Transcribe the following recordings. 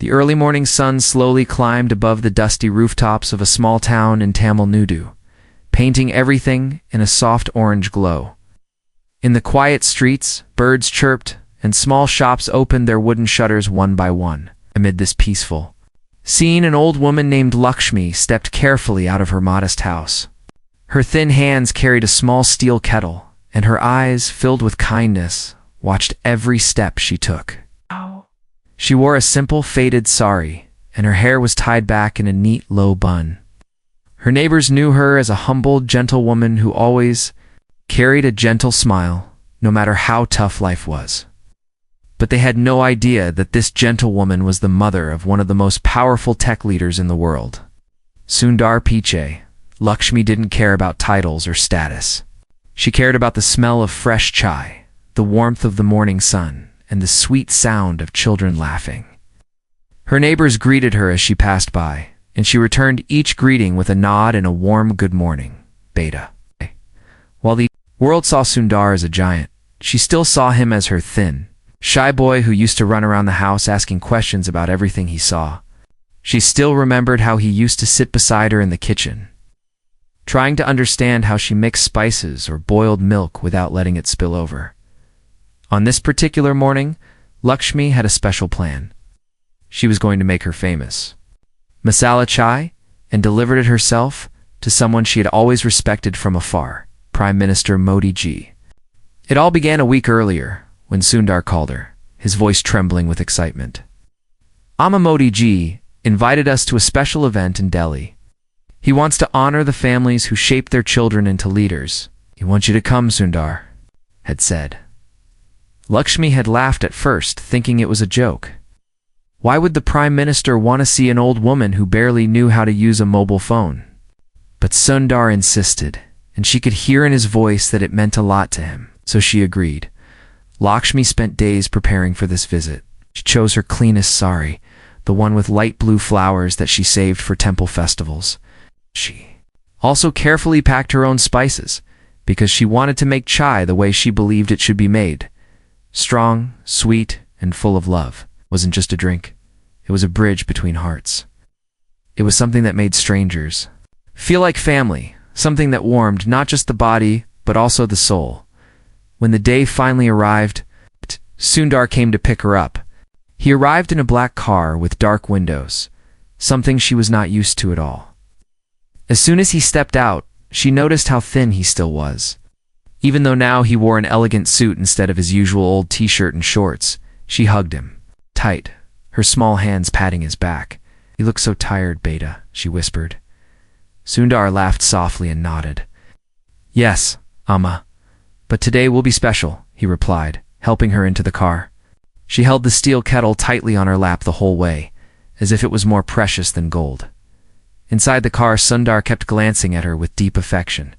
The early morning sun slowly climbed above the dusty rooftops of a small town in Tamil Nadu, painting everything in a soft orange glow. In the quiet streets, birds chirped, and small shops opened their wooden shutters one by one. Amid this peaceful scene, an old woman named Lakshmi stepped carefully out of her modest house. Her thin hands carried a small steel kettle, and her eyes, filled with kindness, watched every step she took. She wore a simple, faded sari, and her hair was tied back in a neat, low bun. Her neighbors knew her as a humble, gentle woman who always carried a gentle smile, no matter how tough life was. But they had no idea that this gentle woman was the mother of one of the most powerful tech leaders in the world. Sundar Pichai, Lakshmi didn't care about titles or status. She cared about the smell of fresh chai, the warmth of the morning sun, and the sweet sound of children laughing. Her neighbors greeted her as she passed by, and she returned each greeting with a nod and a warm good morning, beta. While the world saw Sundar as a giant, she still saw him as her thin, shy boy who used to run around the house asking questions about everything he saw. She still remembered how he used to sit beside her in the kitchen, trying to understand how she mixed spices or boiled milk without letting it spill over. On this particular morning, Lakshmi had a special plan. She was going to make her famous masala chai, and delivered it herself to someone she had always respected from afar, Prime Minister Modi ji. It all began a week earlier, when Sundar called her, his voice trembling with excitement. Amma Modi ji invited us to a special event in Delhi. He wants to honor the families who shaped their children into leaders. He wants you to come, Sundar, had said. Lakshmi had laughed at first, thinking it was a joke. Why would the Prime Minister want to see an old woman who barely knew how to use a mobile phone? But Sundar insisted, and she could hear in his voice that it meant a lot to him, so she agreed. Lakshmi spent days preparing for this visit. She chose her cleanest sari, the one with light blue flowers that she saved for temple festivals. She also carefully packed her own spices, because she wanted to make chai the way she believed it should be made. Strong, sweet, and full of love. It wasn't just a drink. It was a bridge between hearts. It was something that made strangers feel like family, something that warmed not just the body, but also the soul. When the day finally arrived, Sundar came to pick her up. He arrived in a black car with dark windows, something she was not used to at all. As soon as he stepped out, she noticed how thin he still was. Even though now he wore an elegant suit instead of his usual old t-shirt and shorts, she hugged him, tight, her small hands patting his back. "You look so tired, Beta," she whispered. Sundar laughed softly and nodded. "Yes, Amma, but today will be special," he replied, helping her into the car. She held the steel kettle tightly on her lap the whole way, as if it was more precious than gold. Inside the car, Sundar kept glancing at her with deep affection.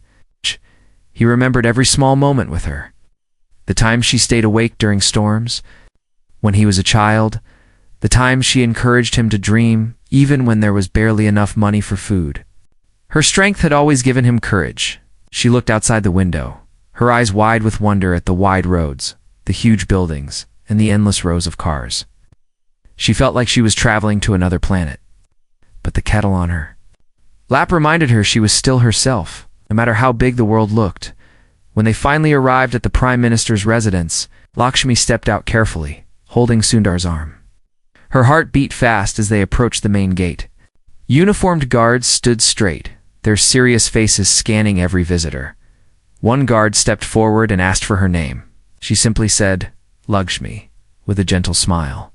He remembered every small moment with her. The times she stayed awake during storms, when he was a child, the times she encouraged him to dream, even when there was barely enough money for food. Her strength had always given him courage. She looked outside the window, her eyes wide with wonder at the wide roads, the huge buildings, and the endless rows of cars. She felt like she was traveling to another planet. But the kettle on her lap reminded her she was still herself, no matter how big the world looked. When they finally arrived at the Prime Minister's residence, Lakshmi stepped out carefully, holding Sundar's arm. Her heart beat fast as they approached the main gate. Uniformed guards stood straight, their serious faces scanning every visitor. One guard stepped forward and asked for her name. She simply said, "Lakshmi," with a gentle smile.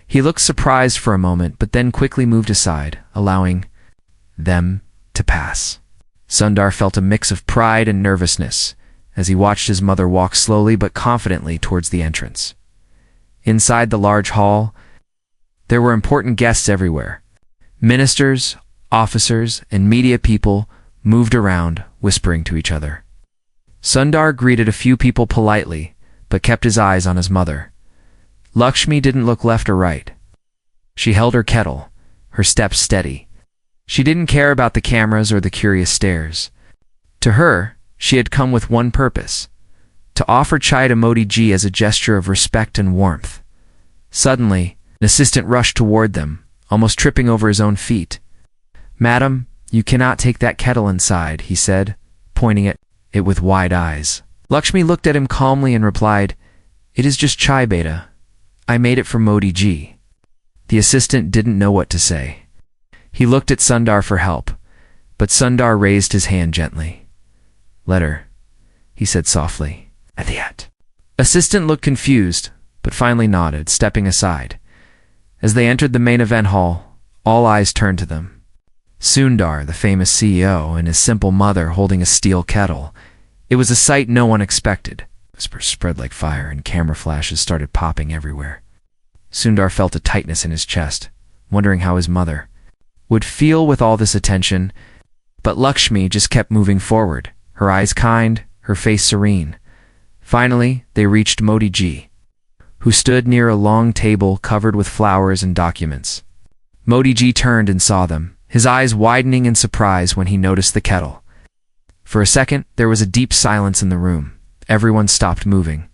He looked surprised for a moment, but then quickly moved aside, allowing them to pass. Sundar felt a mix of pride and nervousness as he watched his mother walk slowly but confidently towards the entrance. Inside the large hall, there were important guests everywhere. Ministers, officers, and media people moved around, whispering to each other. Sundar greeted a few people politely, but kept his eyes on his mother. Lakshmi didn't look left or right. She held her kettle, her steps steady. She didn't care about the cameras or the curious stares. To her, she had come with one purpose: to offer chai to Modi ji as a gesture of respect and warmth. Suddenly, An assistant rushed toward them, almost tripping over his own feet. "Madam, you cannot take that kettle inside," he said, pointing at it with wide eyes. Lakshmi looked at him calmly and replied, "It is just chai, beta. I made it for Modi ji." The assistant didn't know what to say. He looked at Sundar for help, but Sundar raised his hand gently. "Let her," he said softly. "Adiyat." Assistant looked confused, but finally nodded, stepping aside. As they entered the main event hall, all eyes turned to them. Sundar, the famous CEO, and his simple mother holding a steel kettle. It was a sight no one expected. Whispers spread like fire and camera flashes started popping everywhere. Sundar felt a tightness in his chest, wondering how his mother would feel with all this attention, but Lakshmi just kept moving forward, her eyes kind, her face serene. Finally, they reached Modi ji, who stood near a long table covered with flowers and documents. Modi ji turned and saw them, his eyes widening in surprise when he noticed the kettle. For a second, there was a deep silence in the room. Everyone stopped moving.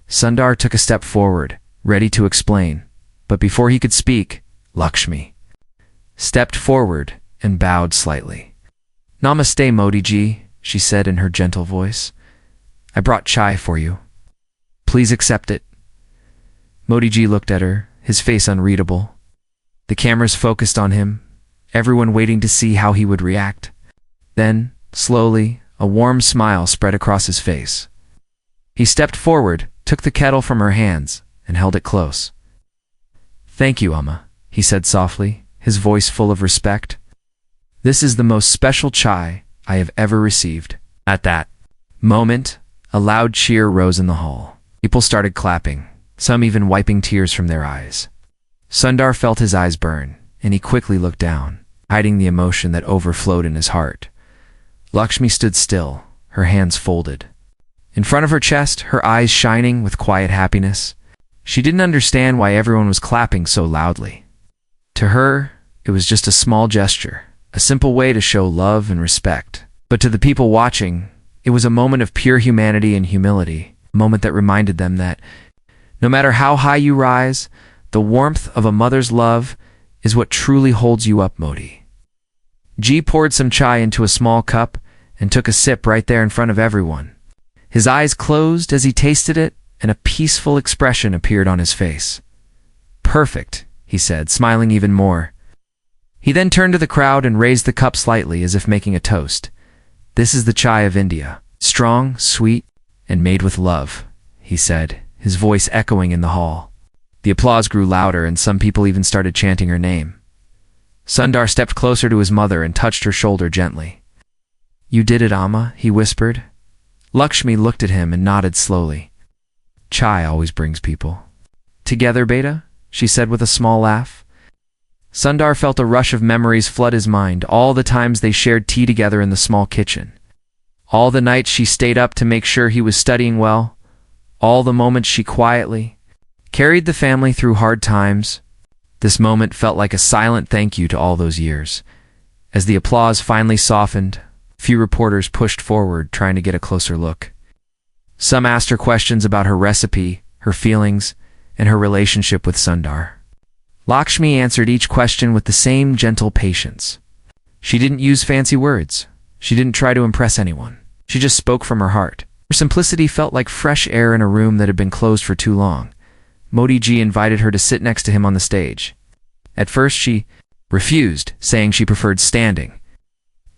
Sundar took a step forward, ready to explain, but before he could speak, Lakshmi stepped forward and bowed slightly. "Namaste, Modi ji," she said in her gentle voice. "I brought chai for you. Please accept it." Modi ji looked at her, his face unreadable. The cameras focused on him, everyone waiting to see how he would react. Then, slowly, a warm smile spread across his face. He stepped forward, took the kettle from her hands, and held it close. "Thank you, Amma," he said softly, his voice full of respect. "This is the most special chai I have ever received." At that moment, a loud cheer rose in the hall. People started clapping, some even wiping tears from their eyes. Sundar felt his eyes burn, and he quickly looked down, hiding the emotion that overflowed in his heart. Lakshmi stood still, her hands folded. In front of her chest, her eyes shining with quiet happiness. She didn't understand why everyone was clapping so loudly. To her, it was just a small gesture, a simple way to show love and respect. But to the people watching, it was a moment of pure humanity and humility, a moment that reminded them that no matter how high you rise, the warmth of a mother's love is what truly holds you up, Modi. G poured some chai into a small cup and took a sip right there in front of everyone. His eyes closed as he tasted it, and a peaceful expression appeared on his face. "Perfect," he said, smiling even more. He then turned to the crowd and raised the cup slightly as if making a toast. "This is the chai of India, strong, sweet, and made with love," he said, his voice echoing in the hall. The applause grew louder and some people even started chanting her name. Sundar stepped closer to his mother and touched her shoulder gently. "You did it, Amma," he whispered. Lakshmi looked at him and nodded slowly. "Chai always brings people together, beta," she said with a small laugh. Sundar felt a rush of memories flood his mind, all the times they shared tea together in the small kitchen. All the nights she stayed up to make sure he was studying well. All the moments she quietly carried the family through hard times. This moment felt like a silent thank you to all those years. As the applause finally softened, a few reporters pushed forward, trying to get a closer look. Some asked her questions about her recipe, her feelings, and her relationship with Sundar. Lakshmi answered each question with the same gentle patience. She didn't use fancy words. She didn't try to impress anyone. She just spoke from her heart. Her simplicity felt like fresh air in a room that had been closed for too long. Modi ji invited her to sit next to him on the stage. At first she refused, saying she preferred standing.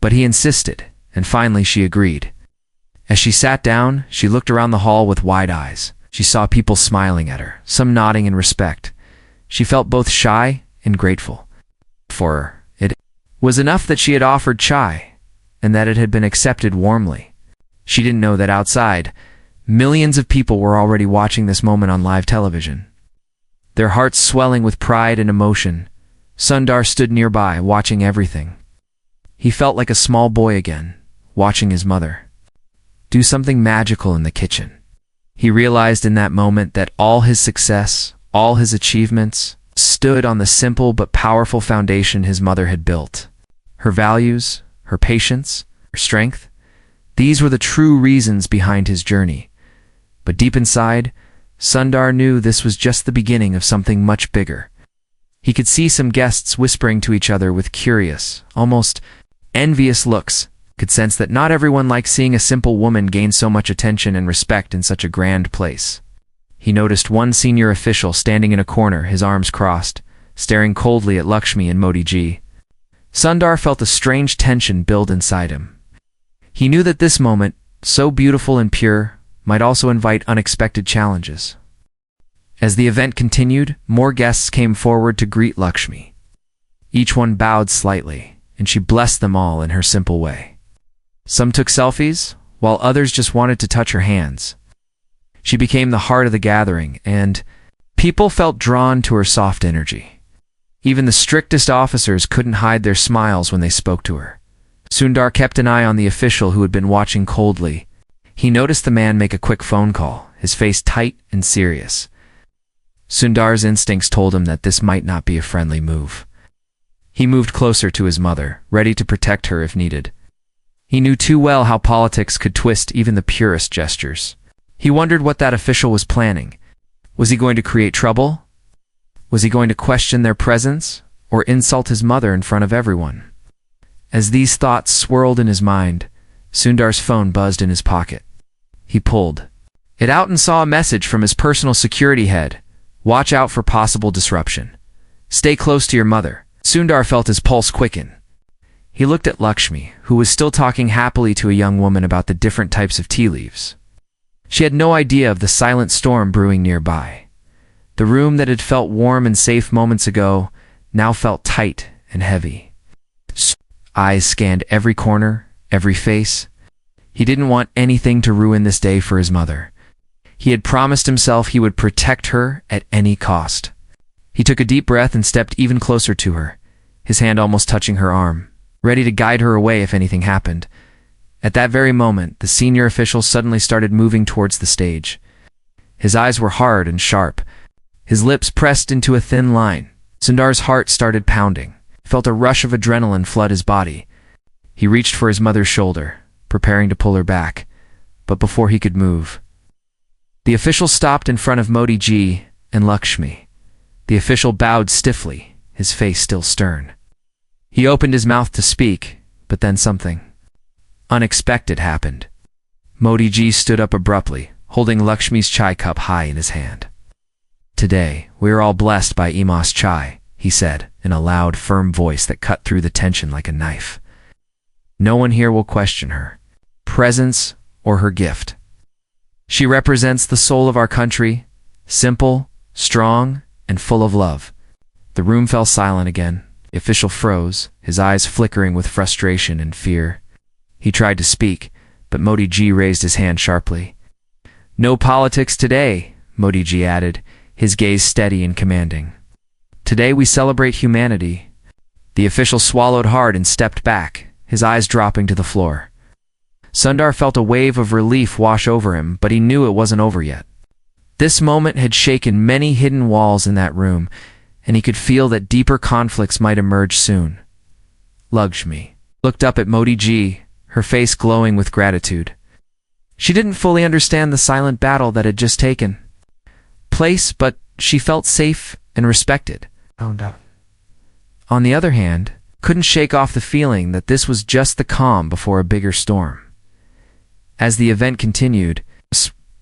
But he insisted, and finally she agreed. As she sat down, she looked around the hall with wide eyes. She saw people smiling at her, some nodding in respect. She felt both shy and grateful. For her, it was enough that she had offered chai, and that it had been accepted warmly. She didn't know that outside, millions of people were already watching this moment on live television. Their hearts swelling with pride and emotion, Sundar stood nearby, watching everything. He felt like a small boy again, watching his mother do something magical in the kitchen. He realized in that moment that all his success, all his achievements, stood on the simple but powerful foundation his mother had built. Her values, her patience, her strength, these were the true reasons behind his journey. But deep inside, Sundar knew this was just the beginning of something much bigger. He could see some guests whispering to each other with curious, almost envious looks, could sense that not everyone liked seeing a simple woman gain so much attention and respect in such a grand place. He noticed one senior official standing in a corner, his arms crossed, staring coldly at Lakshmi and Modi ji. Sundar felt a strange tension build inside him. He knew that this moment, so beautiful and pure, might also invite unexpected challenges. As the event continued, more guests came forward to greet Lakshmi. Each one bowed slightly, and she blessed them all in her simple way. Some took selfies, while others just wanted to touch her hands. She became the heart of the gathering, and people felt drawn to her soft energy. Even the strictest officers couldn't hide their smiles when they spoke to her. Sundar kept an eye on the official who had been watching coldly. He noticed the man make a quick phone call, his face tight and serious. Sundar's instincts told him that this might not be a friendly move. He moved closer to his mother, ready to protect her if needed. He knew too well how politics could twist even the purest gestures. He wondered what that official was planning. Was he going to create trouble? Was he going to question their presence, or insult his mother in front of everyone? As these thoughts swirled in his mind, Sundar's phone buzzed in his pocket. He pulled it out and saw a message from his personal security head. Watch out for possible disruption. Stay close to your mother. Sundar felt his pulse quicken. He looked at Lakshmi, who was still talking happily to a young woman about the different types of tea leaves. She had no idea of the silent storm brewing nearby. The room that had felt warm and safe moments ago now felt tight and heavy. Eyes scanned every corner, every face. He didn't want anything to ruin this day for his mother. He had promised himself he would protect her at any cost. He took a deep breath and stepped even closer to her, his hand almost touching her arm, ready to guide her away if anything happened. At that very moment, the senior official suddenly started moving towards the stage. His eyes were hard and sharp, his lips pressed into a thin line. Sundar's heart started pounding. He felt a rush of adrenaline flood his body. He reached for his mother's shoulder, preparing to pull her back, but before he could move, the official stopped in front of Modi ji and Lakshmi. The official bowed stiffly, his face still stern. He opened his mouth to speak, but then something unexpected happened. Modi ji stood up abruptly, holding Lakshmi's chai cup high in his hand. Today, we are all blessed by Ima's chai, he said, in a loud, firm voice that cut through the tension like a knife. No one here will question her presence or her gift. She represents the soul of our country, simple, strong, and full of love. The room fell silent again. The official froze, his eyes flickering with frustration and fear. He tried to speak, but Modi ji raised his hand sharply. No politics today, Modi ji added, his gaze steady and commanding. Today we celebrate humanity. The official swallowed hard and stepped back, his eyes dropping to the floor. Sundar felt a wave of relief wash over him, but he knew it wasn't over yet. This moment had shaken many hidden walls in that room, and he could feel that deeper conflicts might emerge soon. Lakshmi looked up at Modi ji, her face glowing with gratitude. She didn't fully understand the silent battle that had just taken place, but she felt safe and respected. On the other hand, couldn't shake off the feeling that this was just the calm before a bigger storm. As the event continued,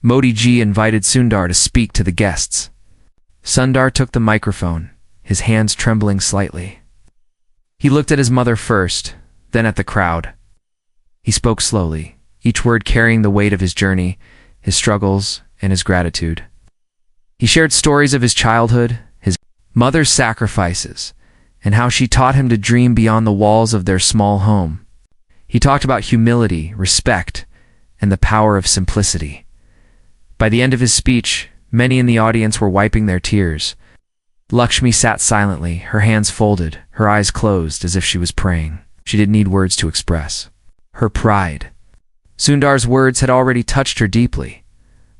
Modi ji invited Sundar to speak to the guests. Sundar took the microphone, his hands trembling slightly. He looked at his mother first, then at the crowd. He spoke slowly, each word carrying the weight of his journey, his struggles, and his gratitude. He shared stories of his childhood, his mother's sacrifices, and how she taught him to dream beyond the walls of their small home. He talked about humility, respect, and the power of simplicity. By the end of his speech, many in the audience were wiping their tears. Lakshmi sat silently, her hands folded, her eyes closed as if she was praying. She didn't need words to express her pride. Sundar's words had already touched her deeply,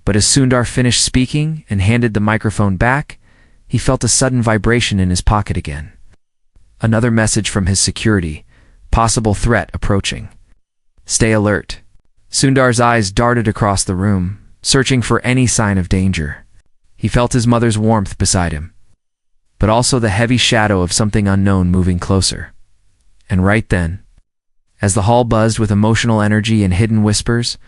but as Sundar finished speaking and handed the microphone back, he felt a sudden vibration in his pocket again. Another message from his security, possible threat approaching. Stay alert. Sundar's eyes darted across the room, searching for any sign of danger. He felt his mother's warmth beside him, but also the heavy shadow of something unknown moving closer. And right then, as the hall buzzed with emotional energy and hidden whispers,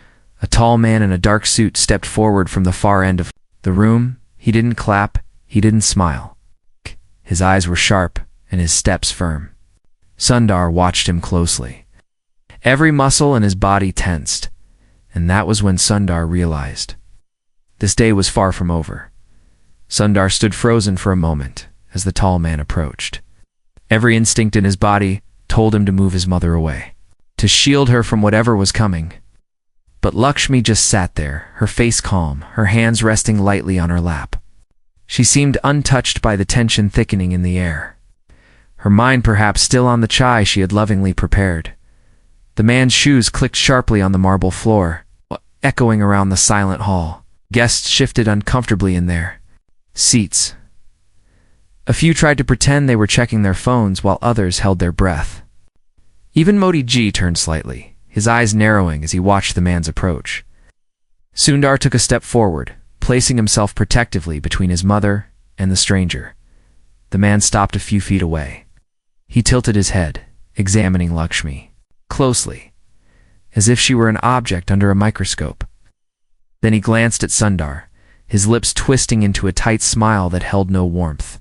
a tall man in a dark suit stepped forward from the far end of the room. He didn't clap, he didn't smile. His eyes were sharp and his steps firm. Sundar watched him closely. Every muscle in his body tensed, and that was when Sundar realized. This day was far from over. Sundar stood frozen for a moment as the tall man approached. Every instinct in his body told him to move his mother away, to shield her from whatever was coming. But Lakshmi just sat there, her face calm, her hands resting lightly on her lap. She seemed untouched by the tension thickening in the air, her mind perhaps still on the chai she had lovingly prepared. The man's shoes clicked sharply on the marble floor, echoing around the silent hall. Guests shifted uncomfortably in their seats. A few tried to pretend they were checking their phones while others held their breath. Even Modi Ji turned slightly, his eyes narrowing as he watched the man's approach. Sundar took a step forward, placing himself protectively between his mother and the stranger. The man stopped a few feet away. He tilted his head, examining Lakshmi closely, as if she were an object under a microscope. Then he glanced at Sundar, his lips twisting into a tight smile that held no warmth.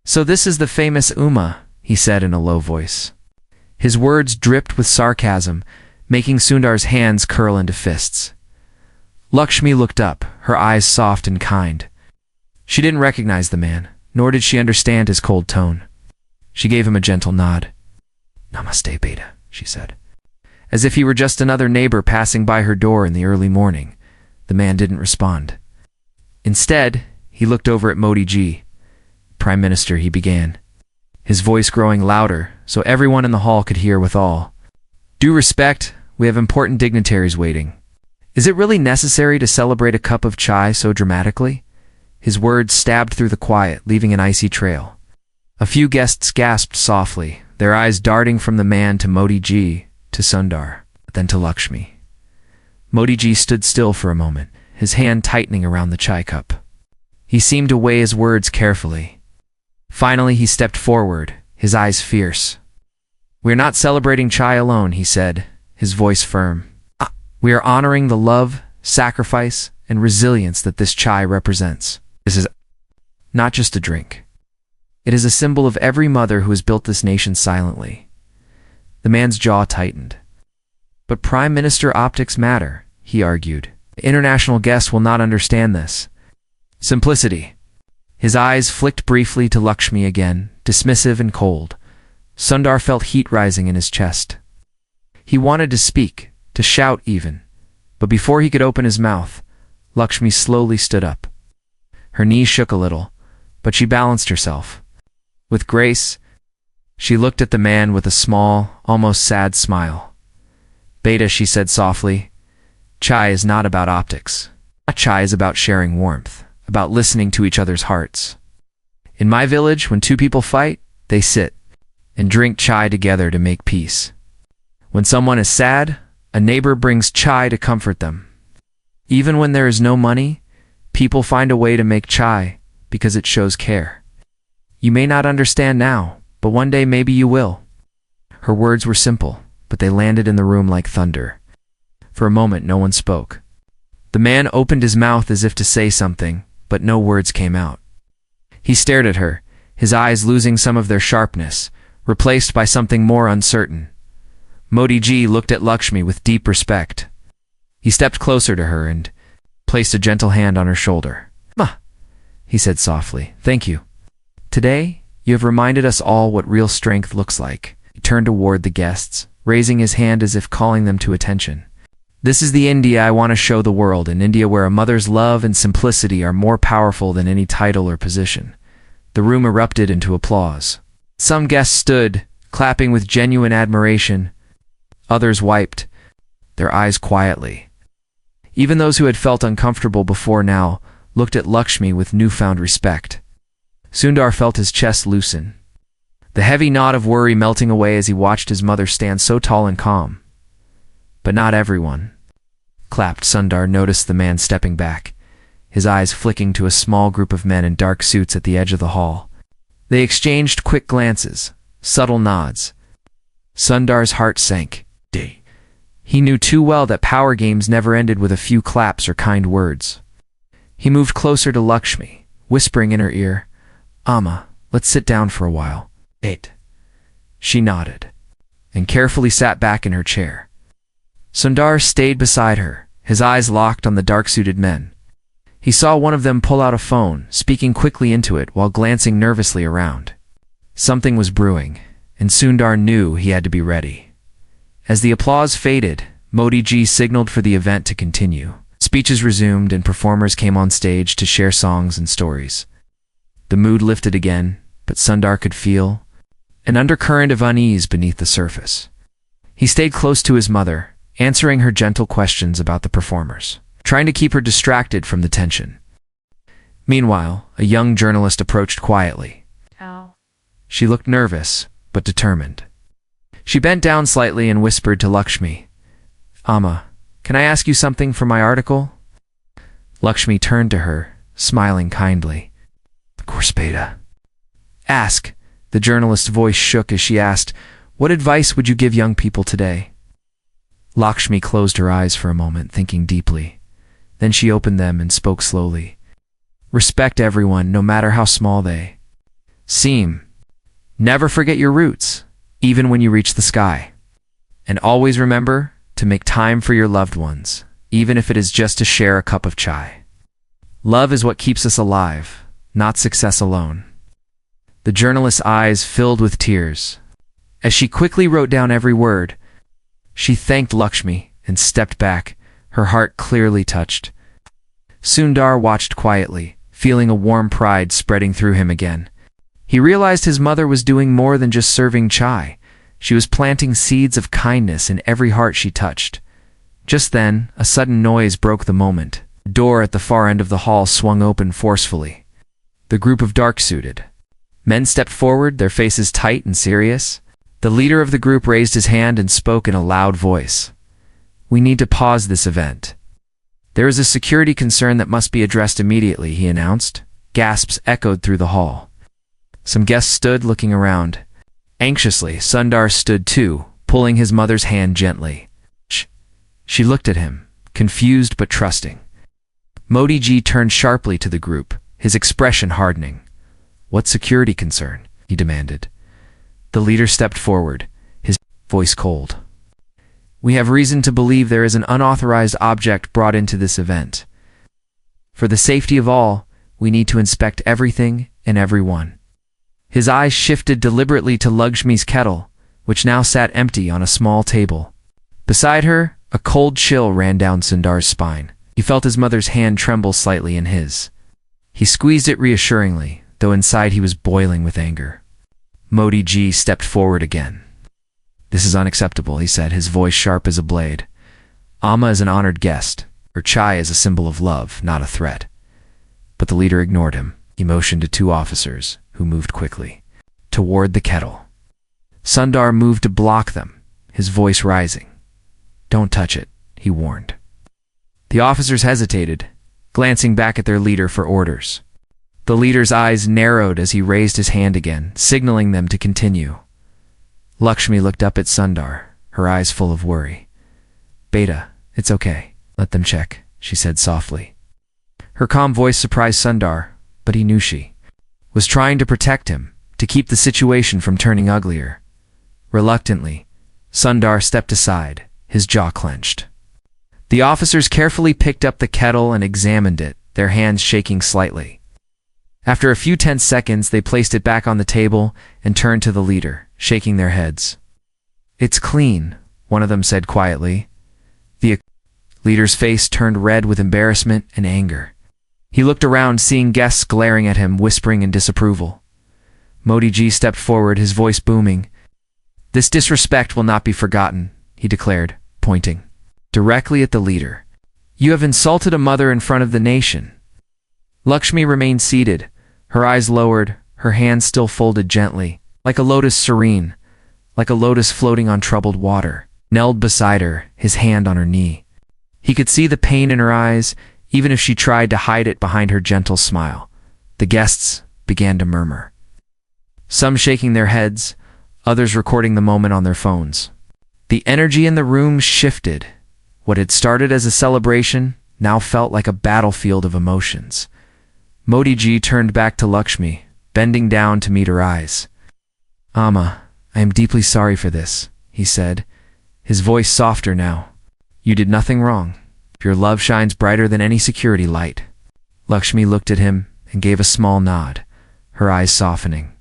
"So this is the famous Uma," he said in a low voice. His words dripped with sarcasm, making Sundar's hands curl into fists. Lakshmi looked up, her eyes soft and kind. She didn't recognize the man, nor did she understand his cold tone. She gave him a gentle nod. "Namaste, Beta," she said. As if he were just another neighbor passing by her door in the early morning, the man didn't respond. Instead, he looked over at Modi Ji. "Prime Minister," he began, his voice growing louder so everyone in the hall could hear with all due respect, we have important dignitaries waiting. Is it really necessary to celebrate a cup of chai so dramatically? His words stabbed through the quiet, leaving an icy trail. A few guests gasped softly, their eyes darting from the man to Modi Ji, to Sundar, then to Lakshmi. Modi Ji stood still for a moment, his hand tightening around the chai cup. He seemed to weigh his words carefully. Finally, he stepped forward, his eyes fierce. "We are not celebrating chai alone," he said, his voice firm. "We are honoring the love, sacrifice, and resilience that this chai represents. This is not just a drink. It is a symbol of every mother who has built this nation silently." The man's jaw tightened. "But Prime Minister, optics matter," he argued. "International guests will not understand this." Simplicity. His eyes flicked briefly to Lakshmi again, dismissive and cold. Sundar felt heat rising in his chest. He wanted to speak, to shout even, but before he could open his mouth, Lakshmi slowly stood up. Her knees shook a little, but she balanced herself. With grace, she looked at the man with a small, almost sad smile. "Beta," she said softly, "chai is not about optics. Chai is about sharing warmth, about listening to each other's hearts. In my village, when two people fight, they sit and drink chai together to make peace. When someone is sad, a neighbor brings chai to comfort them. Even when there is no money, people find a way to make chai because it shows care. You may not understand now, but one day maybe you will." Her words were simple, but they landed in the room like thunder. For a moment, no one spoke. The man opened his mouth as if to say something, but no words came out. He stared at her, his eyes losing some of their sharpness, replaced by something more uncertain. Modi Ji looked at Lakshmi with deep respect. He stepped closer to her and placed a gentle hand on her shoulder. "Ma," he said softly, "thank you. Today, you have reminded us all what real strength looks like." He turned toward the guests, raising his hand as if calling them to attention. "This is the India I want to show the world, an India where a mother's love and simplicity are more powerful than any title or position." The room erupted into applause. Some guests stood, clapping with genuine admiration. Others wiped their eyes quietly. Even those who had felt uncomfortable before now looked at Lakshmi with newfound respect. Sundar felt his chest loosen, the heavy knot of worry melting away as he watched his mother stand so tall and calm. But not everyone clapped. Sundar noticed the man stepping back, his eyes flicking to a small group of men in dark suits at the edge of the hall. They exchanged quick glances, subtle nods. Sundar's heart sank. He knew too well that power games never ended with a few claps or kind words. He moved closer to Lakshmi, whispering in her ear, "Amma, let's sit down for a while." She nodded, and carefully sat back in her chair. Sundar stayed beside her, his eyes locked on the dark-suited men. He saw one of them pull out a phone, speaking quickly into it while glancing nervously around. Something was brewing, and Sundar knew he had to be ready. As the applause faded, Modi ji signaled for the event to continue. Speeches resumed and performers came on stage to share songs and stories. The mood lifted again, but Sundar could feel an undercurrent of unease beneath the surface. He stayed close to his mother, answering her gentle questions about the performers, trying to keep her distracted from the tension. Meanwhile, a young journalist approached quietly. She looked nervous, but determined. She bent down slightly and whispered to Lakshmi, "Amma, can I ask you something for my article?" Lakshmi turned to her, smiling kindly. "Of course, beta." "Ask." The journalist's voice shook as she asked, "What advice would you give young people today?" Lakshmi closed her eyes for a moment, thinking deeply. Then she opened them and spoke slowly. "Respect everyone, no matter how small they seem. Never forget your roots, even when you reach the sky. And always remember to make time for your loved ones, even if it is just to share a cup of chai. Love is what keeps us alive, not success alone." The journalist's eyes filled with tears. As she quickly wrote down every word, she thanked Lakshmi and stepped back, her heart clearly touched. Sundar watched quietly, feeling a warm pride spreading through him again. He realized his mother was doing more than just serving chai. She was planting seeds of kindness in every heart she touched. Just then, a sudden noise broke the moment. The door at the far end of the hall swung open forcefully. The group of dark-suited men stepped forward, their faces tight and serious. The leader of the group raised his hand and spoke in a loud voice. "We need to pause this event. There is a security concern that must be addressed immediately," he announced. Gasps echoed through the hall. Some guests stood looking around. Anxiously, Sundar stood too, pulling his mother's hand gently. She looked at him, confused but trusting. Modi ji turned sharply to the group, his expression hardening. "What security concern?" he demanded. The leader stepped forward, his voice cold. "We have reason to believe there is an unauthorized object brought into this event. For the safety of all, we need to inspect everything and everyone." His eyes shifted deliberately to Lakshmi's kettle, which now sat empty on a small table. Beside her, a cold chill ran down Sundar's spine. He felt his mother's hand tremble slightly in his. He squeezed it reassuringly, though inside he was boiling with anger. Modi ji stepped forward again. "This is unacceptable," he said, his voice sharp as a blade. "Amma is an honored guest. Her chai is a symbol of love, not a threat." But the leader ignored him. He motioned to two officers, who moved quickly toward the kettle. Sundar moved to block them, his voice rising. "Don't touch it," he warned. The officers hesitated, glancing back at their leader for orders. The leader's eyes narrowed as he raised his hand again, signaling them to continue. Lakshmi looked up at Sundar, her eyes full of worry. "Beta, it's okay. Let them check," she said softly. Her calm voice surprised Sundar, but he knew she was trying to protect him, to keep the situation from turning uglier. Reluctantly, Sundar stepped aside, his jaw clenched. The officers carefully picked up the kettle and examined it, their hands shaking slightly. After a few tense seconds, they placed it back on the table and turned to the leader, shaking their heads. "It's clean," one of them said quietly. The leader's face turned red with embarrassment and anger. He looked around, seeing guests glaring at him, whispering in disapproval. Modi ji stepped forward, his voice booming. "This disrespect will not be forgotten," he declared, pointing directly at the leader. "You have insulted a mother in front of the nation." Lakshmi remained seated, her eyes lowered, her hands still folded gently, like a lotus serene, like a lotus floating on troubled water. Knelt beside her, his hand on her knee. He could see the pain in her eyes, even if she tried to hide it behind her gentle smile. The guests began to murmur, some shaking their heads, others recording the moment on their phones. The energy in the room shifted. What had started as a celebration now felt like a battlefield of emotions. Modi Ji turned back to Lakshmi, bending down to meet her eyes. "Amma, I am deeply sorry for this," he said, his voice softer now. "You did nothing wrong. Your love shines brighter than any security light." Lakshmi looked at him and gave a small nod, her eyes softening.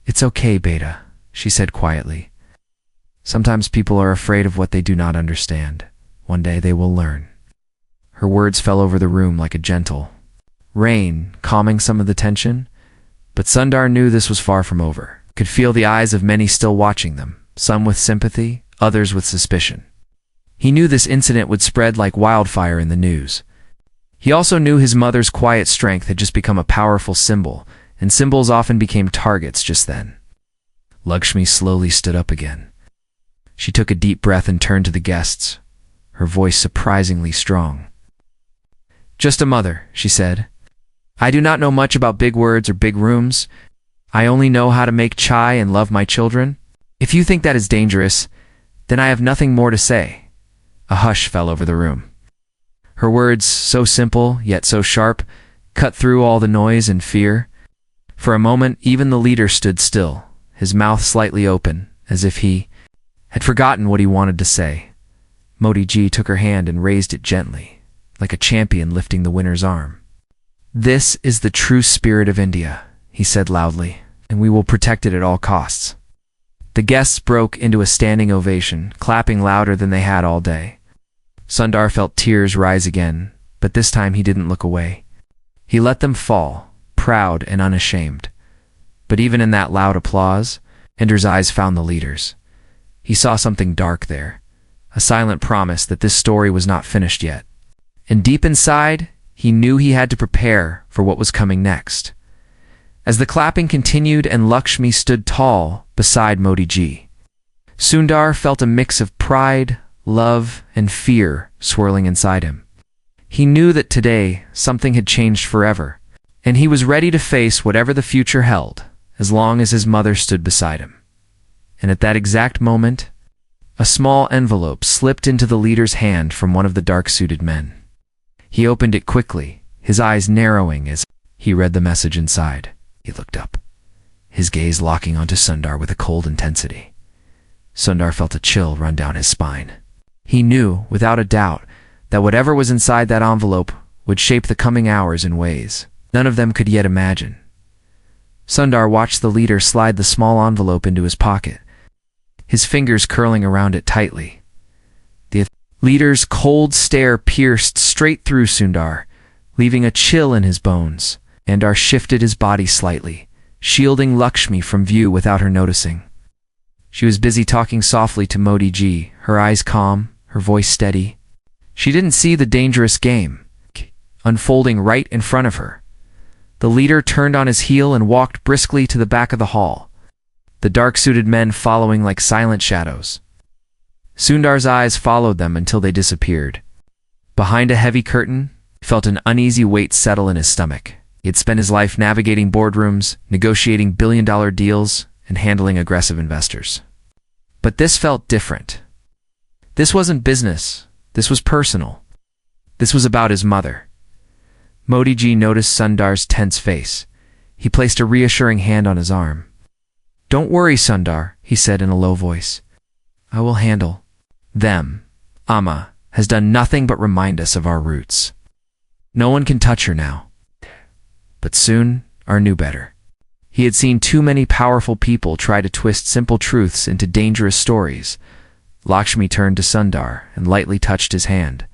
"It's okay, Beta," she said quietly. "Sometimes people are afraid of what they do not understand. One day they will learn." Her words fell over the room like a gentle rain, calming some of the tension. But Sundar knew this was far from over. Could feel the eyes of many still watching them, some with sympathy, others with suspicion. He knew this incident would spread like wildfire in the news. He also knew his mother's quiet strength had just become a powerful symbol, and symbols often became targets just then. Lakshmi slowly stood up again. She took a deep breath and turned to the guests, her voice surprisingly strong. "Just a mother," she said. "I do not know much about big words or big rooms. I only know how to make chai and love my children. If you think that is dangerous, then I have nothing more to say." A hush fell over the room. Her words, so simple yet so sharp, cut through all the noise and fear. For a moment, even the leader stood still, his mouth slightly open, as if he had forgotten what he wanted to say. Modi Ji took her hand and raised it gently, like a champion lifting the winner's arm. "This is the true spirit of India," he said loudly, "and we will protect it at all costs." The guests broke into a standing ovation, clapping louder than they had all day. Sundar felt tears rise again, but this time he didn't look away. He let them fall, proud and unashamed. But even in that loud applause, Inder's eyes found the leader's. He saw something dark there, a silent promise that this story was not finished yet. And deep inside, he knew he had to prepare for what was coming next. As the clapping continued and Lakshmi stood tall beside Modi Ji, Sundar felt a mix of pride, love, and fear swirling inside him. He knew that today something had changed forever, and he was ready to face whatever the future held, as long as his mother stood beside him. And at that exact moment, a small envelope slipped into the leader's hand from one of the dark-suited men. He opened it quickly, his eyes narrowing as he read the message inside. He looked up, his gaze locking onto Sundar with a cold intensity. Sundar felt a chill run down his spine. He knew, without a doubt, that whatever was inside that envelope would shape the coming hours in ways none of them could yet imagine. Sundar watched the leader slide the small envelope into his pocket, his fingers curling around it tightly. The leader's cold stare pierced straight through Sundar, leaving a chill in his bones. Sundar shifted his body slightly, shielding Lakshmi from view without her noticing. She was busy talking softly to Modi Ji, her eyes calm, her voice steady. She didn't see the dangerous game unfolding right in front of her. The leader turned on his heel and walked briskly to the back of the hall, the dark-suited men following like silent shadows. Sundar's eyes followed them until they disappeared. Behind a heavy curtain, he felt an uneasy weight settle in his stomach. He had spent his life navigating boardrooms, negotiating billion-dollar deals, and handling aggressive investors. But this felt different. This wasn't business. This was personal. This was about his mother. Modi Ji noticed Sundar's tense face. He placed a reassuring hand on his arm. "Don't worry, Sundar," he said in a low voice. "I will handle them. Amma has done nothing but remind us of our roots. No one can touch her now." But soon, Ar knew better. He had seen too many powerful people try to twist simple truths into dangerous stories. Lakshmi turned to Sundar and lightly touched his hand.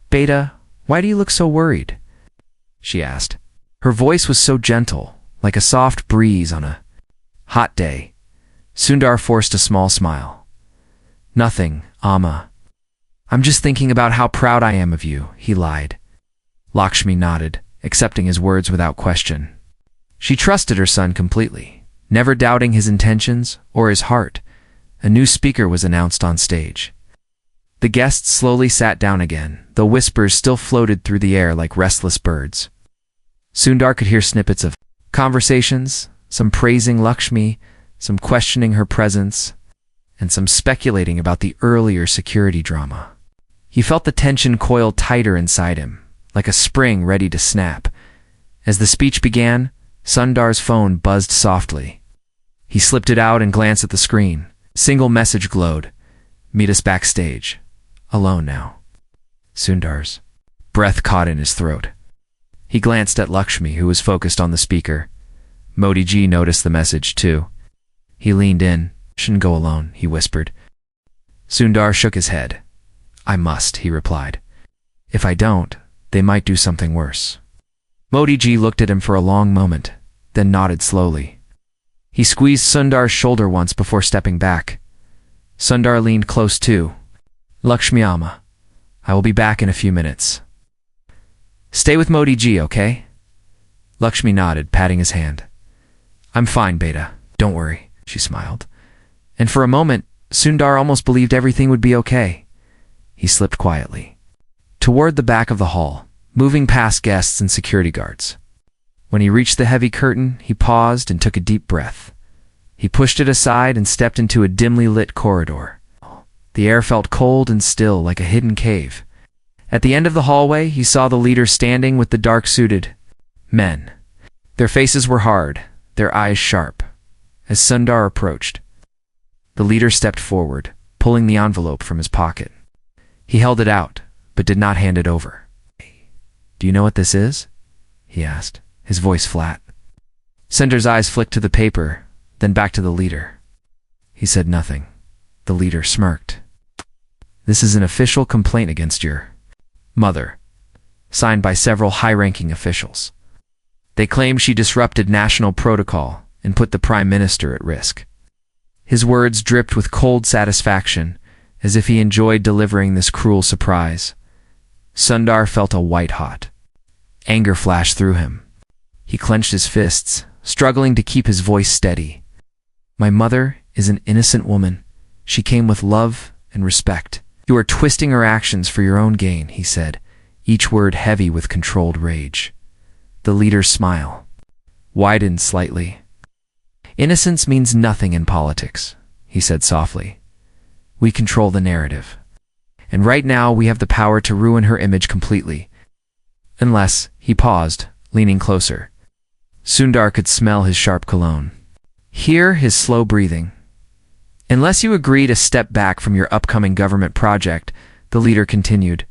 "Beta, why do you look so worried?" she asked. Her voice was so gentle, like a soft breeze on a hot day. Sundar forced a small smile. "Nothing, Amma. I'm just thinking about how proud I am of you," he lied. Lakshmi nodded, accepting his words without question. She trusted her son completely, never doubting his intentions or his heart. A new speaker was announced on stage. The guests slowly sat down again, though whispers still floated through the air like restless birds. Sundar could hear snippets of conversations, some praising Lakshmi, some questioning her presence, and some speculating about the earlier security drama. He felt the tension coil tighter inside him, like a spring ready to snap. As the speech began, Sundar's phone buzzed softly. He slipped it out and glanced at the screen. Single message glowed. "Meet us backstage. Alone now." Sundar's breath caught in his throat. He glanced at Lakshmi, who was focused on the speaker. Modi ji noticed the message, too. He leaned in. "Shouldn't go alone," he whispered. Sundar shook his head. "I must," he replied. "If I don't, they might do something worse." Modi ji looked at him for a long moment, then nodded slowly. He squeezed Sundar's shoulder once before stepping back. Sundar leaned close too. "Lakshmi Amma, I will be back in a few minutes. Stay with Modi ji, okay?" Lakshmi nodded, patting his hand. "I'm fine, beta. Don't worry," she smiled. And for a moment, Sundar almost believed everything would be okay. He slipped quietly toward the back of the hall, moving past guests and security guards. When he reached the heavy curtain, he paused and took a deep breath. He pushed it aside and stepped into a dimly lit corridor. The air felt cold and still, like a hidden cave. At the end of the hallway, he saw the leader standing with the dark-suited men. Their faces were hard, their eyes sharp. As Sundar approached, the leader stepped forward, pulling the envelope from his pocket. He held it out, but did not hand it over. "Do you know what this is?" he asked, his voice flat. Sundar's eyes flicked to the paper, then back to the leader. He said nothing. The leader smirked. "This is an official complaint against your mother, signed by several high-ranking officials. They claim she disrupted national protocol and put the Prime Minister at risk." His words dripped with cold satisfaction, as if he enjoyed delivering this cruel surprise. Sundar felt a white-hot anger flash through him. He clenched his fists, struggling to keep his voice steady. "My mother is an innocent woman. She came with love and respect. You are twisting her actions for your own gain," he said, each word heavy with controlled rage. The leader's smile widened slightly. "Innocence means nothing in politics," he said softly. "We control the narrative. And right now we have the power to ruin her image completely. Unless," he paused, leaning closer. Sundar could smell his sharp cologne, hear his slow breathing. "Unless you agree to step back from your upcoming government project," the leader continued.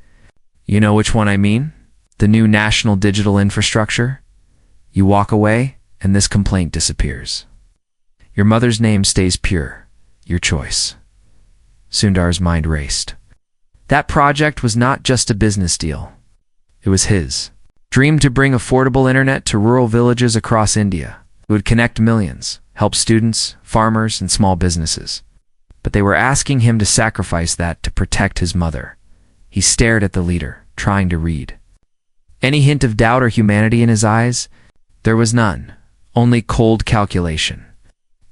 "You know which one I mean? The new national digital infrastructure? You walk away, and this complaint disappears. Your mother's name stays pure. Your choice." Sundar's mind raced. That project was not just a business deal. It was his dream to bring affordable internet to rural villages across India. It would connect millions, help students, farmers, and small businesses. But they were asking him to sacrifice that to protect his mother. He stared at the leader, trying to read. Any hint of doubt or humanity in his eyes? There was none, only cold calculation.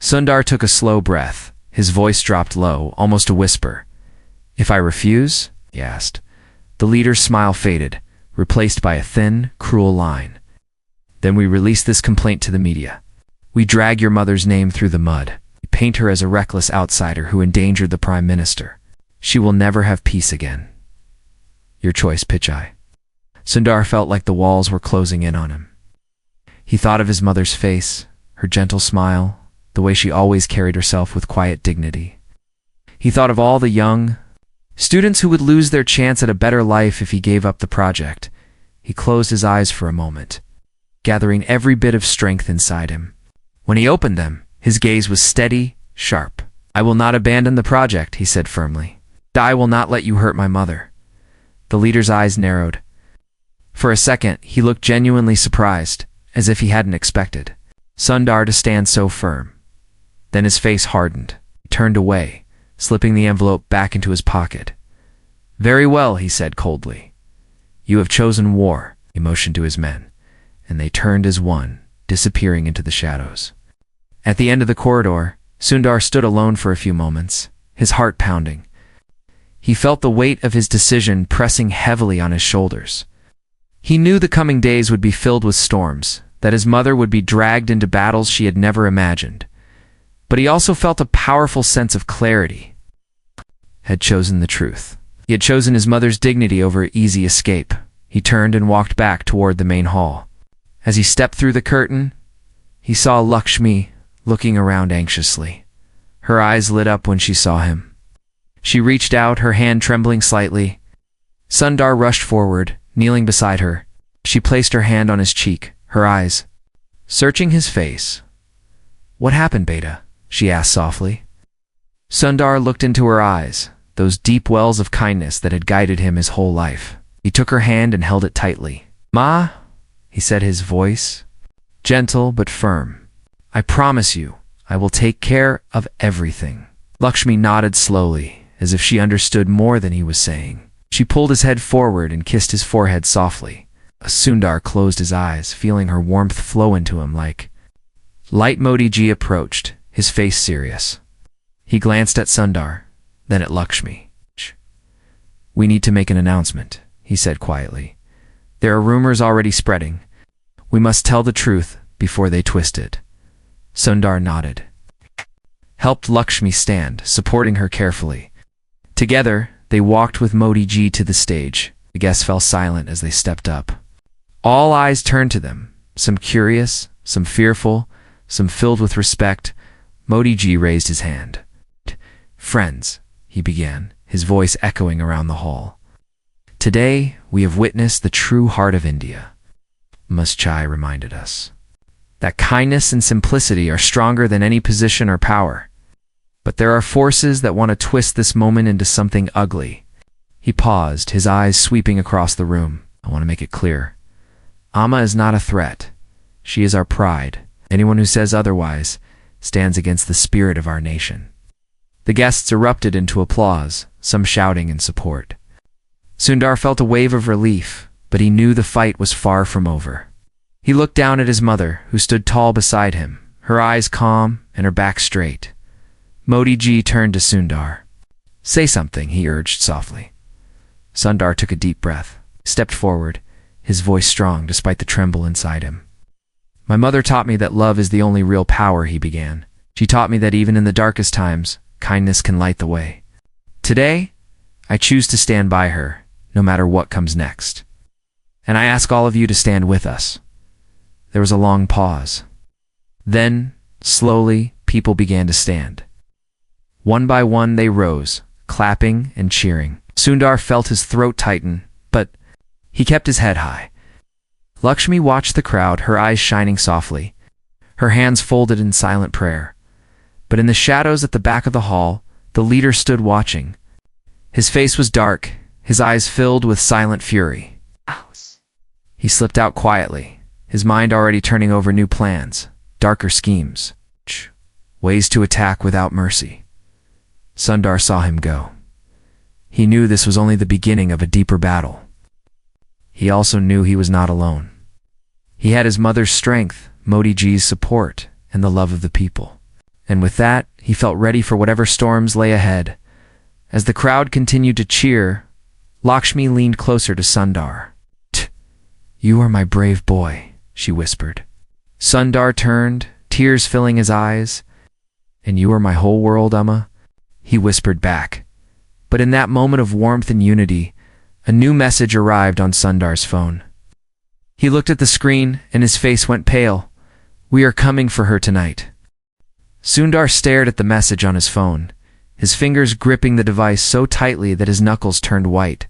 Sundar took a slow breath. His voice dropped low, almost a whisper. "If I refuse?" he asked. The leader's smile faded, replaced by a thin, cruel line. "Then we release this complaint to the media. We drag your mother's name through the mud. We paint her as a reckless outsider who endangered the Prime Minister. She will never have peace again. Your choice, Pichai." Sundar felt like the walls were closing in on him. He thought of his mother's face, her gentle smile, the way she always carried herself with quiet dignity. He thought of all the young students who would lose their chance at a better life if he gave up the project. He closed his eyes for a moment, gathering every bit of strength inside him. When he opened them, his gaze was steady, sharp. "I will not abandon the project," he said firmly. "I will not let you hurt my mother." The leader's eyes narrowed. For a second, he looked genuinely surprised, as if he hadn't expected Sundar to stand so firm. Then his face hardened. He turned away, slipping the envelope back into his pocket. "Very well," he said coldly. "You have chosen war," he motioned to his men, and they turned as one, disappearing into the shadows. At the end of the corridor, Sundar stood alone for a few moments, his heart pounding. He felt the weight of his decision pressing heavily on his shoulders. He knew the coming days would be filled with storms, that his mother would be dragged into battles she had never imagined. But he also felt a powerful sense of clarity. Had chosen the truth. He had chosen his mother's dignity over easy escape. He turned and walked back toward the main hall. As he stepped through the curtain, he saw Lakshmi looking around anxiously. Her eyes lit up when she saw him. She reached out, her hand trembling slightly. Sundar rushed forward, kneeling beside her. She placed her hand on his cheek, her eyes searching his face. "What happened, Beta?" she asked softly. Sundar looked into her eyes, those deep wells of kindness that had guided him his whole life. He took her hand and held it tightly. "Ma," he said, his voice gentle but firm. "I promise you, I will take care of everything." Lakshmi nodded slowly, as if she understood more than he was saying. She pulled his head forward and kissed his forehead softly. Sundar closed his eyes, feeling her warmth flow into him like light. Modi Ji approached, his face serious. He glanced at Sundar, then at Lakshmi. "We need to make an announcement," he said quietly. "There are rumors already spreading. We must tell the truth before they twist it." Sundar nodded, helped Lakshmi stand, supporting her carefully. Together, they walked with Modi Ji to the stage. The guests fell silent as they stepped up. All eyes turned to them, some curious, some fearful, some filled with respect. Modi Ji raised his hand. "Friends," he began, his voice echoing around the hall. "Today, we have witnessed the true heart of India." Pichai reminded us that kindness and simplicity are stronger than any position or power. But there are forces that want to twist this moment into something ugly. He paused, his eyes sweeping across the room. "I want to make it clear. Amma is not a threat. She is our pride. Anyone who says otherwise stands against the spirit of our nation." The guests erupted into applause, some shouting in support. Sundar felt a wave of relief, but he knew the fight was far from over. He looked down at his mother, who stood tall beside him, her eyes calm and her back straight. Modi Ji turned to Sundar. "Say something," he urged softly. Sundar took a deep breath, stepped forward, his voice strong despite the tremble inside him. "My mother taught me that love is the only real power," he began. "She taught me that even in the darkest times, kindness can light the way. Today, I choose to stand by her, no matter what comes next. And I ask all of you to stand with us." There was a long pause. Then, slowly, people began to stand. One by one they rose, clapping and cheering. Sundar felt his throat tighten, but he kept his head high. Lakshmi watched the crowd, her eyes shining softly, her hands folded in silent prayer. But in the shadows at the back of the hall, the leader stood watching. His face was dark, his eyes filled with silent fury. He slipped out quietly, his mind already turning over new plans, darker schemes, ways to attack without mercy. Sundar saw him go. He knew this was only the beginning of a deeper battle. He also knew he was not alone. He had his mother's strength, Modi Ji's support, and the love of the people. And with that, he felt ready for whatever storms lay ahead. As the crowd continued to cheer, Lakshmi leaned closer to Sundar. "You are my brave boy," she whispered. Sundar turned, tears filling his eyes. "And you are my whole world, Amma," he whispered back. But in that moment of warmth and unity, a new message arrived on Sundar's phone. He looked at the screen, and his face went pale. "We are coming for her tonight." Sundar stared at the message on his phone, his fingers gripping the device so tightly that his knuckles turned white.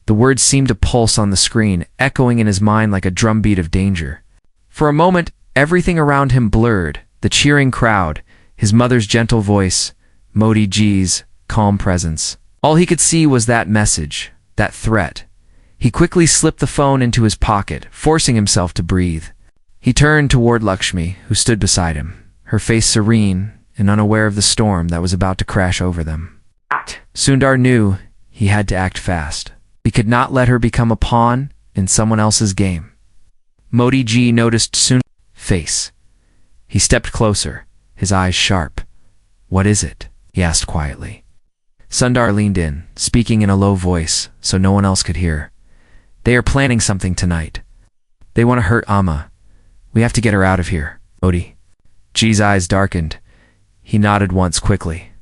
The words seemed to pulse on the screen, echoing in his mind like a drumbeat of danger. For a moment, everything around him blurred, the cheering crowd, his mother's gentle voice, Modi Ji's calm presence. All he could see was that message, that threat. He quickly slipped the phone into his pocket, forcing himself to breathe. He turned toward Lakshmi, who stood beside him, her face serene and unaware of the storm that was about to crash over them. Sundar knew he had to act fast. He could not let her become a pawn in someone else's game. Modi Ji noticed Sundar's face. He stepped closer, his eyes sharp. "What is it?" he asked quietly. Sundar leaned in, speaking in a low voice so no one else could hear. They are planning something tonight. They want to hurt Amma. We have to get her out of here. Modi G's eyes darkened. He nodded once quickly.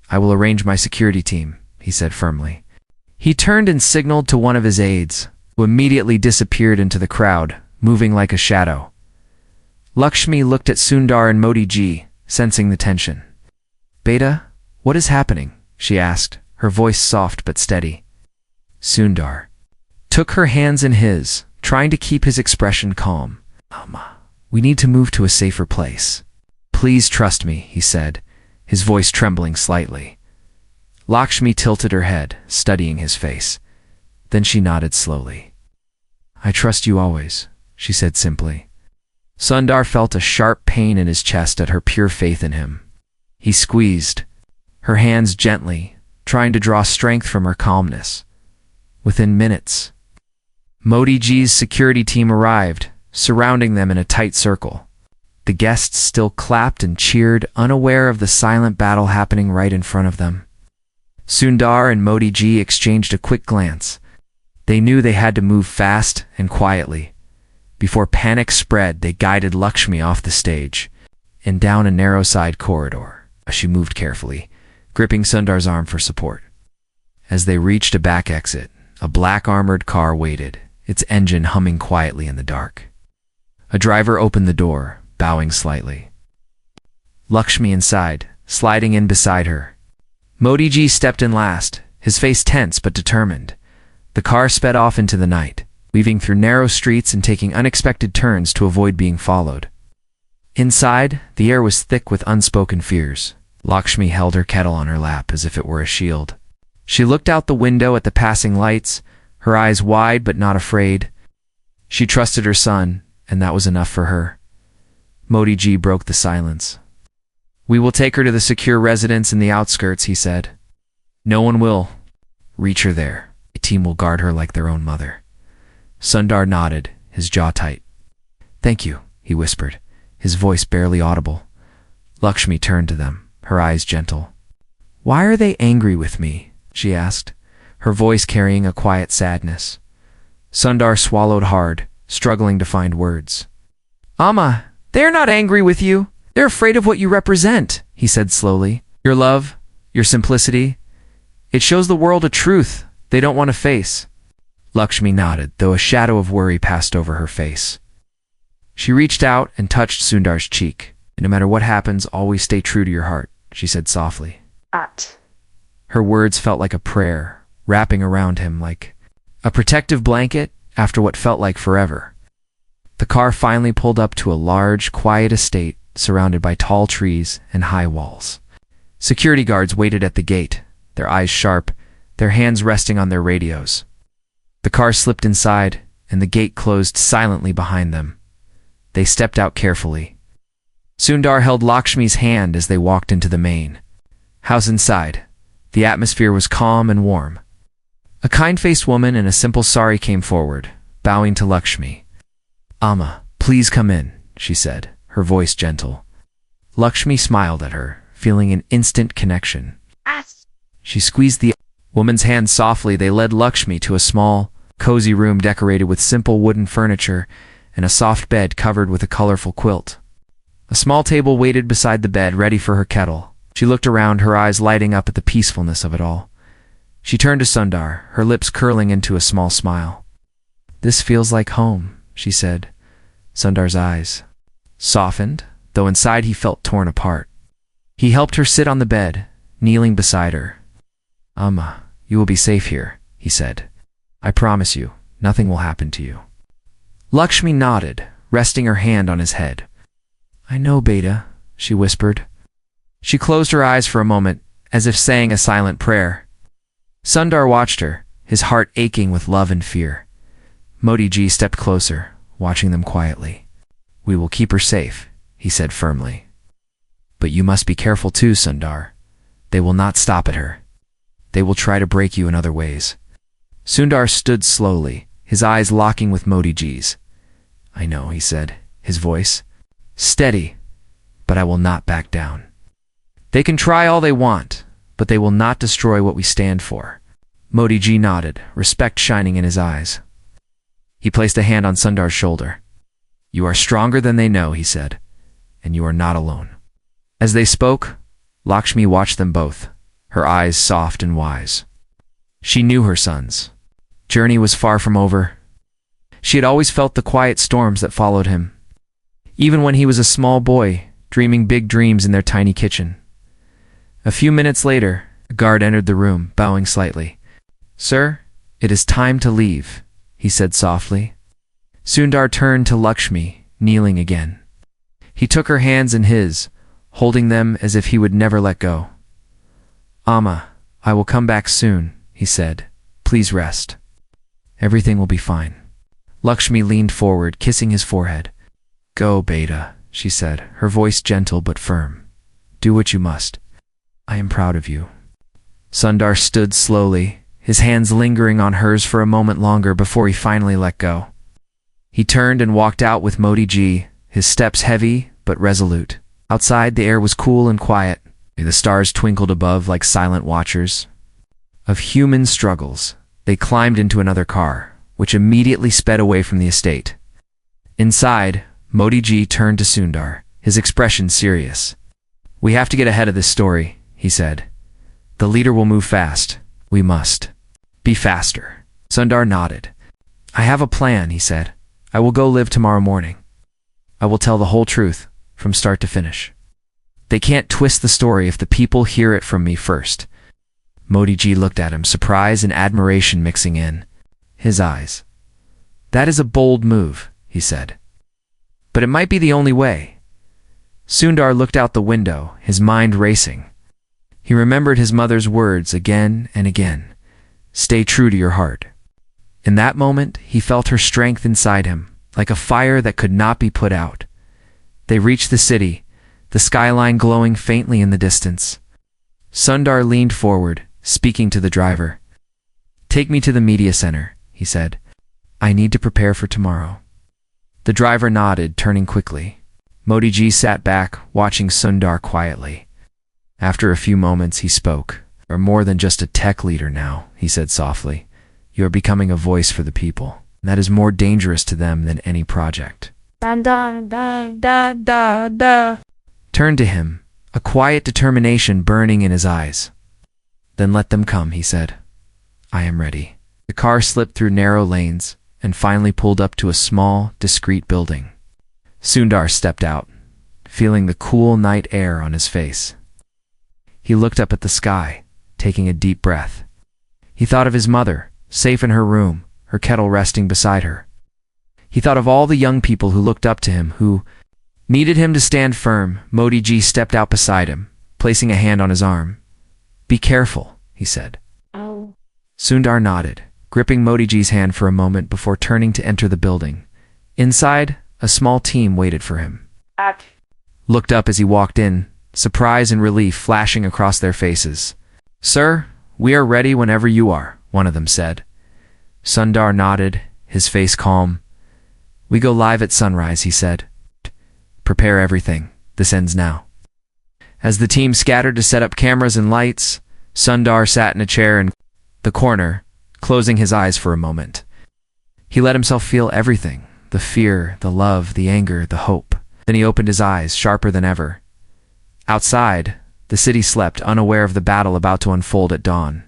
I will arrange my security team, he said firmly. He turned and signaled to one of his aides, who immediately disappeared into the crowd, moving like a shadow. Lakshmi looked at Sundar and Modi G, sensing the tension. Beta, what is happening? She asked, her voice soft but steady. Sundar took her hands in his, trying to keep his expression calm. Amma, we need to move to a safer place. Please trust me, he said, his voice trembling slightly. Lakshmi tilted her head, studying his face. Then she nodded slowly. I trust you always, she said simply. Sundar felt a sharp pain in his chest at her pure faith in him. He squeezed her hands gently, trying to draw strength from her calmness. Within minutes, Modi G's security team arrived, surrounding them in a tight circle. The guests still clapped and cheered, unaware of the silent battle happening right in front of them. Sundar and Modi G exchanged a quick glance. They knew they had to move fast and quietly. Before panic spread, they guided Lakshmi off the stage and down a narrow side corridor. She moved carefully, gripping Sundar's arm for support. As they reached a back exit, a black armored car waited, its engine humming quietly in the dark. A driver opened the door, bowing slightly. Lakshmi inside, sliding in beside her. Modi G stepped in last, his face tense but determined. The car sped off into the night, weaving through narrow streets and taking unexpected turns to avoid being followed. Inside, the air was thick with unspoken fears. Lakshmi held her kettle on her lap as if it were a shield. She looked out the window at the passing lights, her eyes wide but not afraid. She trusted her son, and that was enough for her. Modi G broke the silence. We will take her to the secure residence in the outskirts, he said. No one will reach her there. A team will guard her like their own mother. Sundar nodded, his jaw tight. Thank you, he whispered, his voice barely audible. Lakshmi turned to them, her eyes gentle. Why are they angry with me? She asked, her voice carrying a quiet sadness. Sundar swallowed hard, struggling to find words. Amma, they are not angry with you. They're afraid of what you represent, he said slowly. Your love, your simplicity. It shows the world a truth they don't want to face. Lakshmi nodded, though a shadow of worry passed over her face. She reached out and touched Sundar's cheek. No matter what happens, always stay true to your heart, she said softly. Her words felt like a prayer, wrapping around him like a protective blanket after what felt like forever. The car finally pulled up to a large, quiet estate surrounded by tall trees and high walls. Security guards waited at the gate, their eyes sharp, their hands resting on their radios. The car slipped inside, and the gate closed silently behind them. They stepped out carefully. Sundar held Lakshmi's hand as they walked into the main house inside. The atmosphere was calm and warm. A kind-faced woman in a simple sari came forward, bowing to Lakshmi. Amma, please come in, she said, her voice gentle. Lakshmi smiled at her, feeling an instant connection. She squeezed the woman's hand softly. They led Lakshmi to a small, cozy room decorated with simple wooden furniture and a soft bed covered with a colorful quilt. A small table waited beside the bed, ready for her kettle. She looked around, her eyes lighting up at the peacefulness of it all. She turned to Sundar, her lips curling into a small smile. This feels like home, she said. Sundar's eyes softened, though inside he felt torn apart. He helped her sit on the bed, kneeling beside her. Amma, you will be safe here, he said. I promise you, nothing will happen to you. Lakshmi nodded, resting her hand on his head. I know, Beta, she whispered. She closed her eyes for a moment, as if saying a silent prayer. Sundar watched her, his heart aching with love and fear. Modi G stepped closer, watching them quietly. We will keep her safe, he said firmly. But you must be careful too, Sundar. They will not stop at her. They will try to break you in other ways. Sundar stood slowly, his eyes locking with Modi G's. I know, he said, his voice steady, but I will not back down. They can try all they want, but they will not destroy what we stand for. Modi Ji nodded, respect shining in his eyes. He placed a hand on Sundar's shoulder. You are stronger than they know, he said, and you are not alone. As they spoke, Lakshmi watched them both, her eyes soft and wise. She knew her son's journey was far from over. She had always felt the quiet storms that followed him, even when he was a small boy, dreaming big dreams in their tiny kitchen. A few minutes later, a guard entered the room, bowing slightly. Sir, it is time to leave, he said softly. Sundar turned to Lakshmi, kneeling again. He took her hands in his, holding them as if he would never let go. Amma, I will come back soon, he said. Please rest. Everything will be fine. Lakshmi leaned forward, kissing his forehead. Go, Beta, she said, her voice gentle but firm. Do what you must. I am proud of you. Sundar stood slowly, his hands lingering on hers for a moment longer before he finally let go. He turned and walked out with Modi Ji, his steps heavy but resolute. Outside, the air was cool and quiet. The stars twinkled above like silent watchers of human struggles. They climbed into another car, which immediately sped away from the estate. Inside, Modi Ji turned to Sundar, his expression serious. We have to get ahead of this story, he said. The leader will move fast. We must be faster. Sundar nodded. I have a plan, he said. I will go live tomorrow morning. I will tell the whole truth, from start to finish. They can't twist the story if the people hear it from me first. Modi Ji looked at him, surprise and admiration mixing in his eyes. That is a bold move, he said. But it might be the only way. Sundar looked out the window, his mind racing. He remembered his mother's words again and again. Stay true to your heart. In that moment, he felt her strength inside him, like a fire that could not be put out. They reached the city, the skyline glowing faintly in the distance. Sundar leaned forward, speaking to the driver. Take me to the media center, he said. I need to prepare for tomorrow. The driver nodded, turning quickly. Modi Ji sat back, watching Sundar quietly. After a few moments, he spoke. You're more than just a tech leader now, he said softly. You are becoming a voice for the people. That is more dangerous to them than any project. Turned to him, a quiet determination burning in his eyes. Then let them come, he said. I am ready. The car slipped through narrow lanes and finally pulled up to a small, discreet building. Sundar stepped out, feeling the cool night air on his face. He looked up at the sky, taking a deep breath. He thought of his mother, safe in her room, her kettle resting beside her. He thought of all the young people who looked up to him, who needed him to stand firm. Modi Ji stepped out beside him, placing a hand on his arm. Be careful, he said. Oh. Sundar nodded, gripping Modi Ji's hand for a moment before turning to enter the building. Inside, a small team waited for him. Looked up as he walked in, surprise and relief flashing across their faces. Sir, we are ready whenever you are, one of them said. Sundar nodded, his face calm. We go live at sunrise, he said. Prepare everything. This ends now. As the team scattered to set up cameras and lights, Sundar sat in a chair in the corner, closing his eyes for a moment. He let himself feel everything, the fear, the love, the anger, the hope. Then he opened his eyes, sharper than ever. Outside, the city slept, unaware of the battle about to unfold at dawn.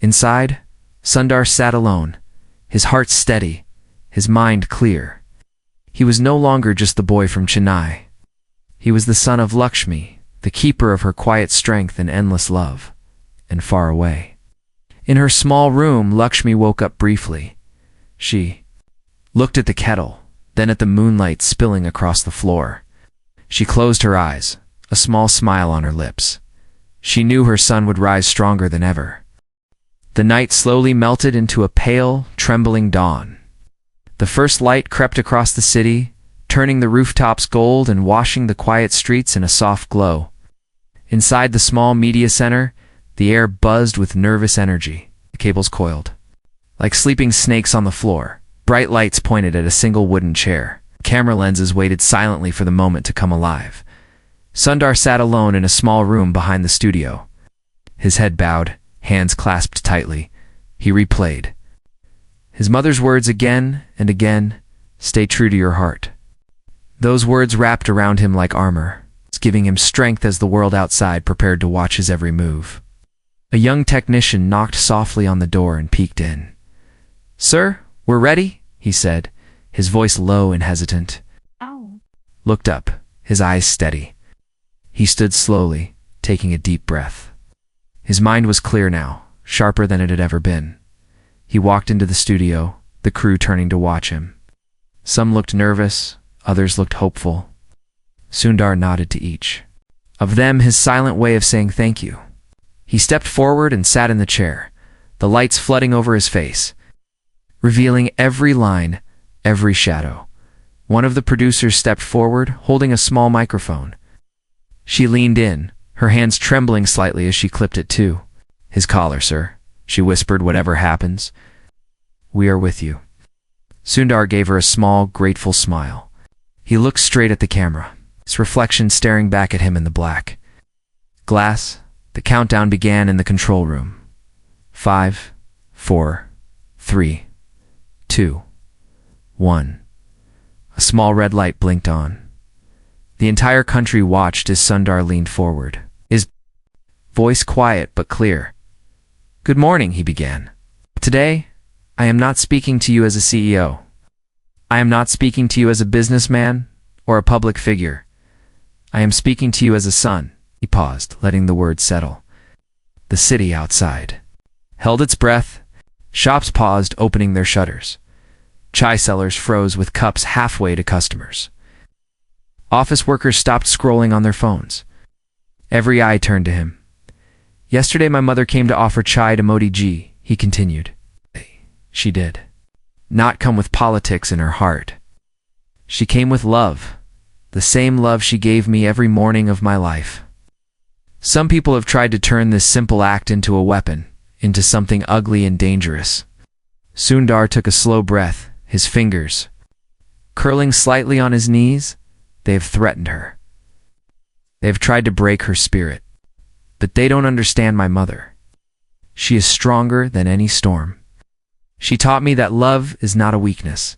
Inside, Sundar sat alone, his heart steady, his mind clear. He was no longer just the boy from Chennai. He was the son of Lakshmi, the keeper of her quiet strength and endless love, and far away. In her small room, Lakshmi woke up briefly. She looked at the kettle, then at the moonlight spilling across the floor. She closed her eyes, a small smile on her lips. She knew her son would rise stronger than ever. The night slowly melted into a pale, trembling dawn. The first light crept across the city, turning the rooftops gold and washing the quiet streets in a soft glow. Inside the small media center, the air buzzed with nervous energy. The cables coiled. Like sleeping snakes on the floor, bright lights pointed at a single wooden chair. Camera lenses waited silently for the moment to come alive. Sundar sat alone in a small room behind the studio. His head bowed, hands clasped tightly. He replayed his mother's words again and again, "Stay true to your heart." Those words wrapped around him like armor, giving him strength as the world outside prepared to watch his every move. A young technician knocked softly on the door and peeked in. "Sir, we're ready," he said, his voice low and hesitant. Oh. Looked up, his eyes steady. He stood slowly, taking a deep breath. His mind was clear now, sharper than it had ever been. He walked into the studio, the crew turning to watch him. Some looked nervous, others looked hopeful. Sundar nodded to each of them, his silent way of saying thank you. He stepped forward and sat in the chair, the lights flooding over his face, revealing every line, every shadow. One of the producers stepped forward, holding a small microphone. She leaned in, her hands trembling slightly as she clipped it too. "His collar, sir," she whispered, "whatever happens, we are with you." Sundar gave her a small, grateful smile. He looked straight at the camera, his reflection staring back at him in the black glass. The countdown began in the control room. 5, 4, 3, 2, 1. A small red light blinked on. The entire country watched as Sundar leaned forward, his voice quiet but clear. "Good morning," he began. "Today, I am not speaking to you as a CEO. I am not speaking to you as a businessman or a public figure. I am speaking to you as a son." He paused, letting the words settle. The city outside held its breath. Shops paused, opening their shutters. Chai sellers froze with cups halfway to customers. Office workers stopped scrolling on their phones. Every eye turned to him. "Yesterday my mother came to offer chai to Modi ji," he continued. She did not come with politics in her heart. She came with love, the same love she gave me every morning of my life. Some people have tried to turn this simple act into a weapon, into something ugly and dangerous. Sundar took a slow breath, his fingers curling slightly on his knees. They have threatened her. They have tried to break her spirit. But they don't understand my mother. She is stronger than any storm. She taught me that love is not a weakness.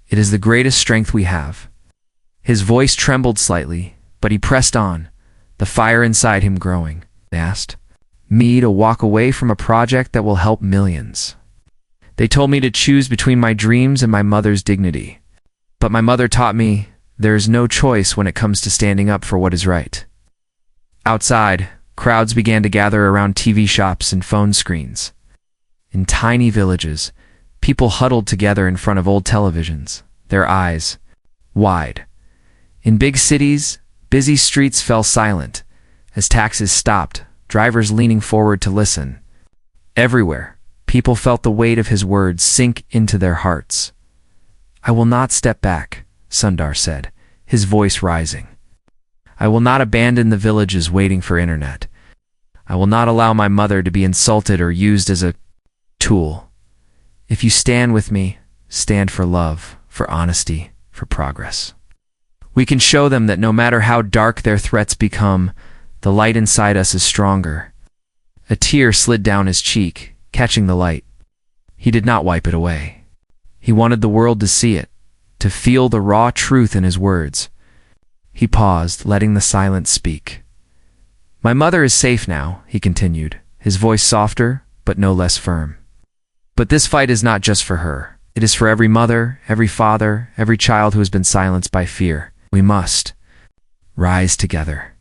It is the greatest strength we have. His voice trembled slightly, but he pressed on, the fire inside him growing. They asked me to walk away from a project that will help millions. They told me to choose between my dreams and my mother's dignity. But my mother taught me there is no choice when it comes to standing up for what is right. Outside, crowds began to gather around TV shops and phone screens. In tiny villages, people huddled together in front of old televisions, their eyes wide. In big cities, busy streets fell silent as taxis stopped, drivers leaning forward to listen. Everywhere, people felt the weight of his words sink into their hearts. "I will not step back," Sundar said, his voice rising. "I will not abandon the villages waiting for internet. I will not allow my mother to be insulted or used as a tool. If you stand with me, stand for love, for honesty, for progress. We can show them that no matter how dark their threats become, the light inside us is stronger." A tear slid down his cheek, catching the light. He did not wipe it away. He wanted the world to see it, to feel the raw truth in his words. He paused, letting the silence speak. "My mother is safe now," he continued, his voice softer, but no less firm. "But this fight is not just for her. It is for every mother, every father, every child who has been silenced by fear. We must rise together."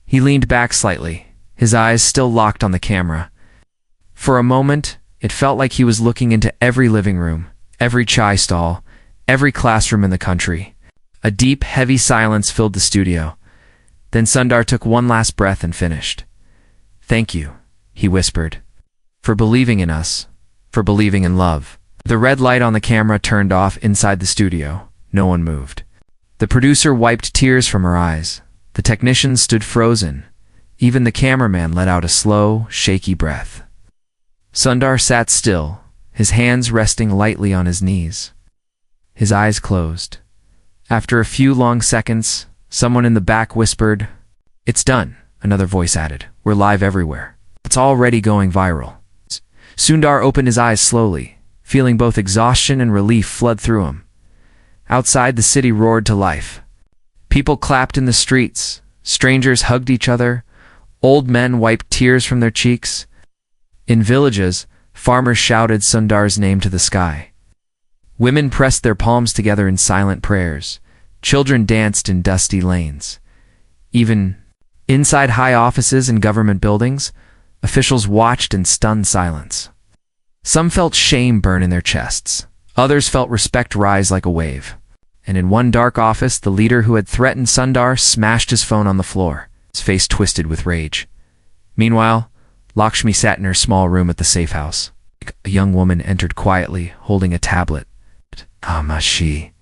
He leaned back slightly, his eyes still locked on the camera. For a moment, it felt like he was looking into every living room, every chai stall, every classroom in the country. A deep, heavy silence filled the studio. Then Sundar took one last breath and finished. "Thank you," he whispered, "for believing in us, for believing in love." The red light on the camera turned off inside the studio. No one moved. The producer wiped tears from her eyes. The technicians stood frozen. Even the cameraman let out a slow, shaky breath. Sundar sat still, his hands resting lightly on his knees. His eyes closed. After a few long seconds, someone in the back whispered, "It's done," another voice added. "We're live everywhere." It's already going viral. Sundar opened his eyes slowly, feeling both exhaustion and relief flood through him. Outside, the city roared to life. People clapped in the streets, strangers hugged each other, old men wiped tears from their cheeks. In villages, farmers shouted Sundar's name to the sky. Women pressed their palms together in silent prayers. Children danced in dusty lanes. Even inside high offices and government buildings, officials watched in stunned silence. Some felt shame burn in their chests. Others felt respect rise like a wave. And in one dark office, the leader who had threatened Sundar smashed his phone on the floor, his face twisted with rage. Meanwhile, Lakshmi sat in her small room at the safe house. A young woman entered quietly, holding a tablet. She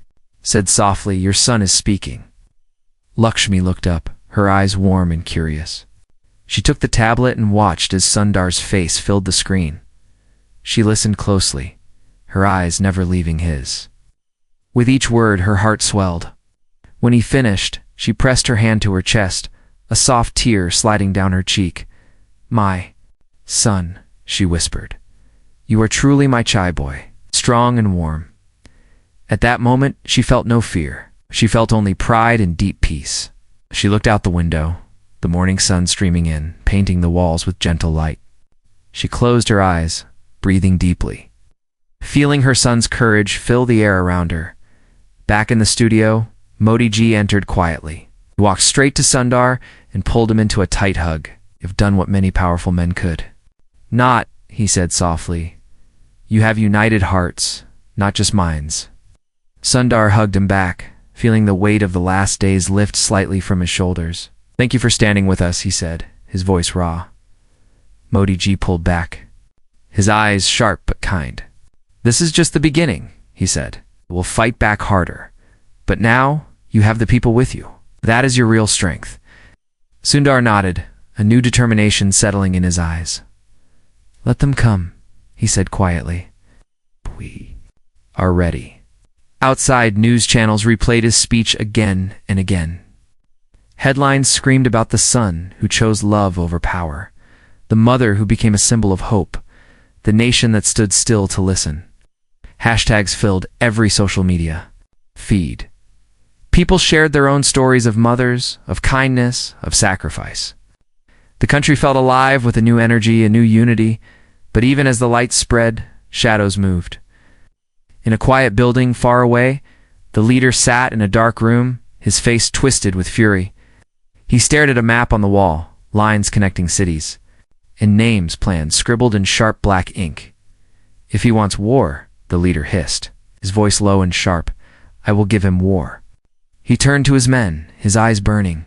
said softly, "Your son is speaking." Lakshmi looked up, her eyes warm and curious. She took the tablet and watched as Sundar's face filled the screen. She listened closely, her eyes never leaving his. With each word, her heart swelled. When he finished, she pressed her hand to her chest, a soft tear sliding down her cheek. "My son," she whispered. "You are truly my chai boy, strong and warm." At that moment, she felt no fear. She felt only pride and deep peace. She looked out the window, the morning sun streaming in, painting the walls with gentle light. She closed her eyes, breathing deeply, feeling her son's courage fill the air around her. Back in the studio, Modi ji entered quietly. He walked straight to Sundar and pulled him into a tight hug. "You've done what many powerful men could." "Not," he said softly. "You have united hearts, not just minds." Sundar hugged him back, feeling the weight of the last days lift slightly from his shoulders. "Thank you for standing with us," he said, his voice raw. Modi ji pulled back, his eyes sharp but kind. "This is just the beginning," he said. "We'll fight back harder. But now, you have the people with you. That is your real strength." Sundar nodded, a new determination settling in his eyes. "Let them come," he said quietly. "We are ready." Outside, news channels replayed his speech again and again. Headlines screamed about the son who chose love over power, the mother who became a symbol of hope, the nation that stood still to listen. Hashtags filled every social media feed. People shared their own stories of mothers, of kindness, of sacrifice. The country felt alive with a new energy, a new unity, but even as the light spread, shadows moved. In a quiet building far away, the leader sat in a dark room, his face twisted with fury. He stared at a map on the wall, lines connecting cities, and names planned scribbled in sharp black ink. "If he wants war," the leader hissed, his voice low and sharp, "I will give him war." He turned to his men, his eyes burning.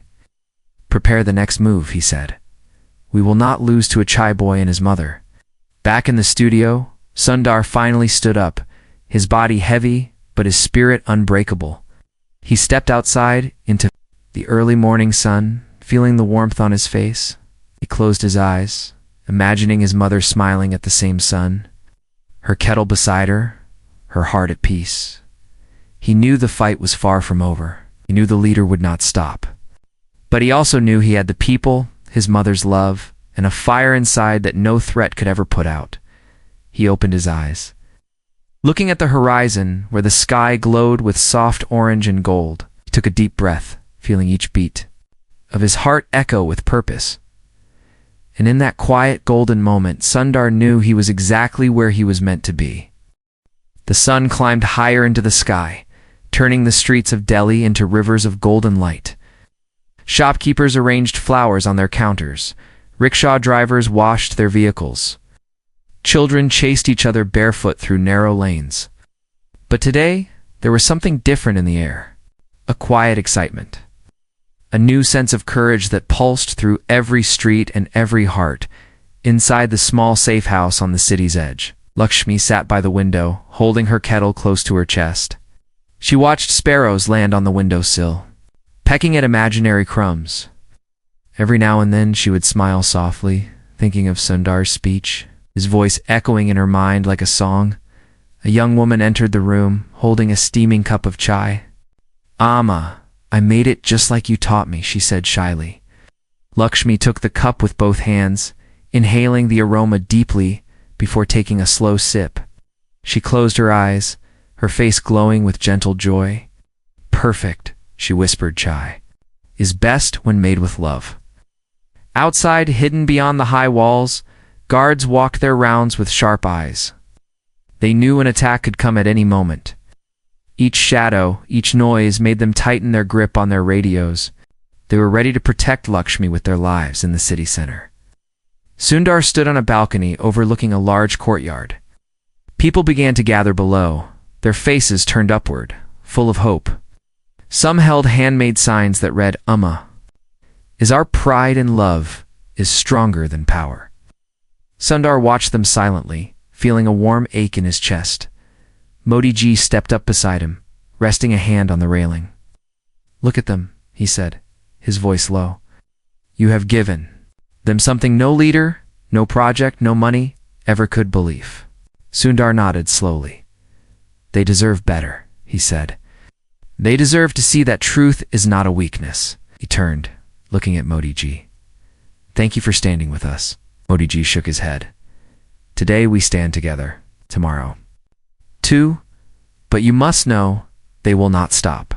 "Prepare the next move," he said. "We will not lose to a chai boy and his mother." Back in the studio, Sundar finally stood up, his body heavy, but his spirit unbreakable. He stepped outside into the early morning sun, feeling the warmth on his face. He closed his eyes, imagining his mother smiling at the same sun, her kettle beside her, her heart at peace. He knew the fight was far from over. He knew the leader would not stop. But he also knew he had the people, his mother's love, and a fire inside that no threat could ever put out. He opened his eyes. Looking at the horizon, where the sky glowed with soft orange and gold, he took a deep breath, feeling each beat of his heart echo with purpose. And in that quiet golden moment, Sundar knew he was exactly where he was meant to be. The sun climbed higher into the sky, turning the streets of Delhi into rivers of golden light. Shopkeepers arranged flowers on their counters. Rickshaw drivers washed their vehicles. Children chased each other barefoot through narrow lanes. But today, there was something different in the air. A quiet excitement. A new sense of courage that pulsed through every street and every heart. Inside the small safe house on the city's edge, Lakshmi sat by the window, holding her kettle close to her chest. She watched sparrows land on the windowsill, pecking at imaginary crumbs. Every now and then she would smile softly, thinking of Sundar's speech, his voice echoing in her mind like a song. A young woman entered the room, holding a steaming cup of chai. "Amma, I made it just like you taught me," she said shyly. Lakshmi took the cup with both hands, inhaling the aroma deeply before taking a slow sip. She closed her eyes, her face glowing with gentle joy. Perfect, she whispered, chai is best when made with love. Outside, hidden beyond the high walls, guards walked their rounds with sharp eyes. They knew an attack could come at any moment. Each shadow, each noise made them tighten their grip on their radios. They were ready to protect Lakshmi with their lives in the city center. Sundar stood on a balcony overlooking a large courtyard. People began to gather below, their faces turned upward, full of hope. Some held handmade signs that read, Amma, is our pride and love is stronger than power. Sundar watched them silently, feeling a warm ache in his chest. Modi ji stepped up beside him, resting a hand on the railing. Look at them, he said, his voice low. You have given them something no leader, no project, no money ever could believe. Sundar nodded slowly. They deserve better, he said. They deserve to see that truth is not a weakness. He turned, looking at Modi ji. Thank you for standing with us. Modi ji shook his head. Today we stand together, tomorrow too, but you must know they will not stop.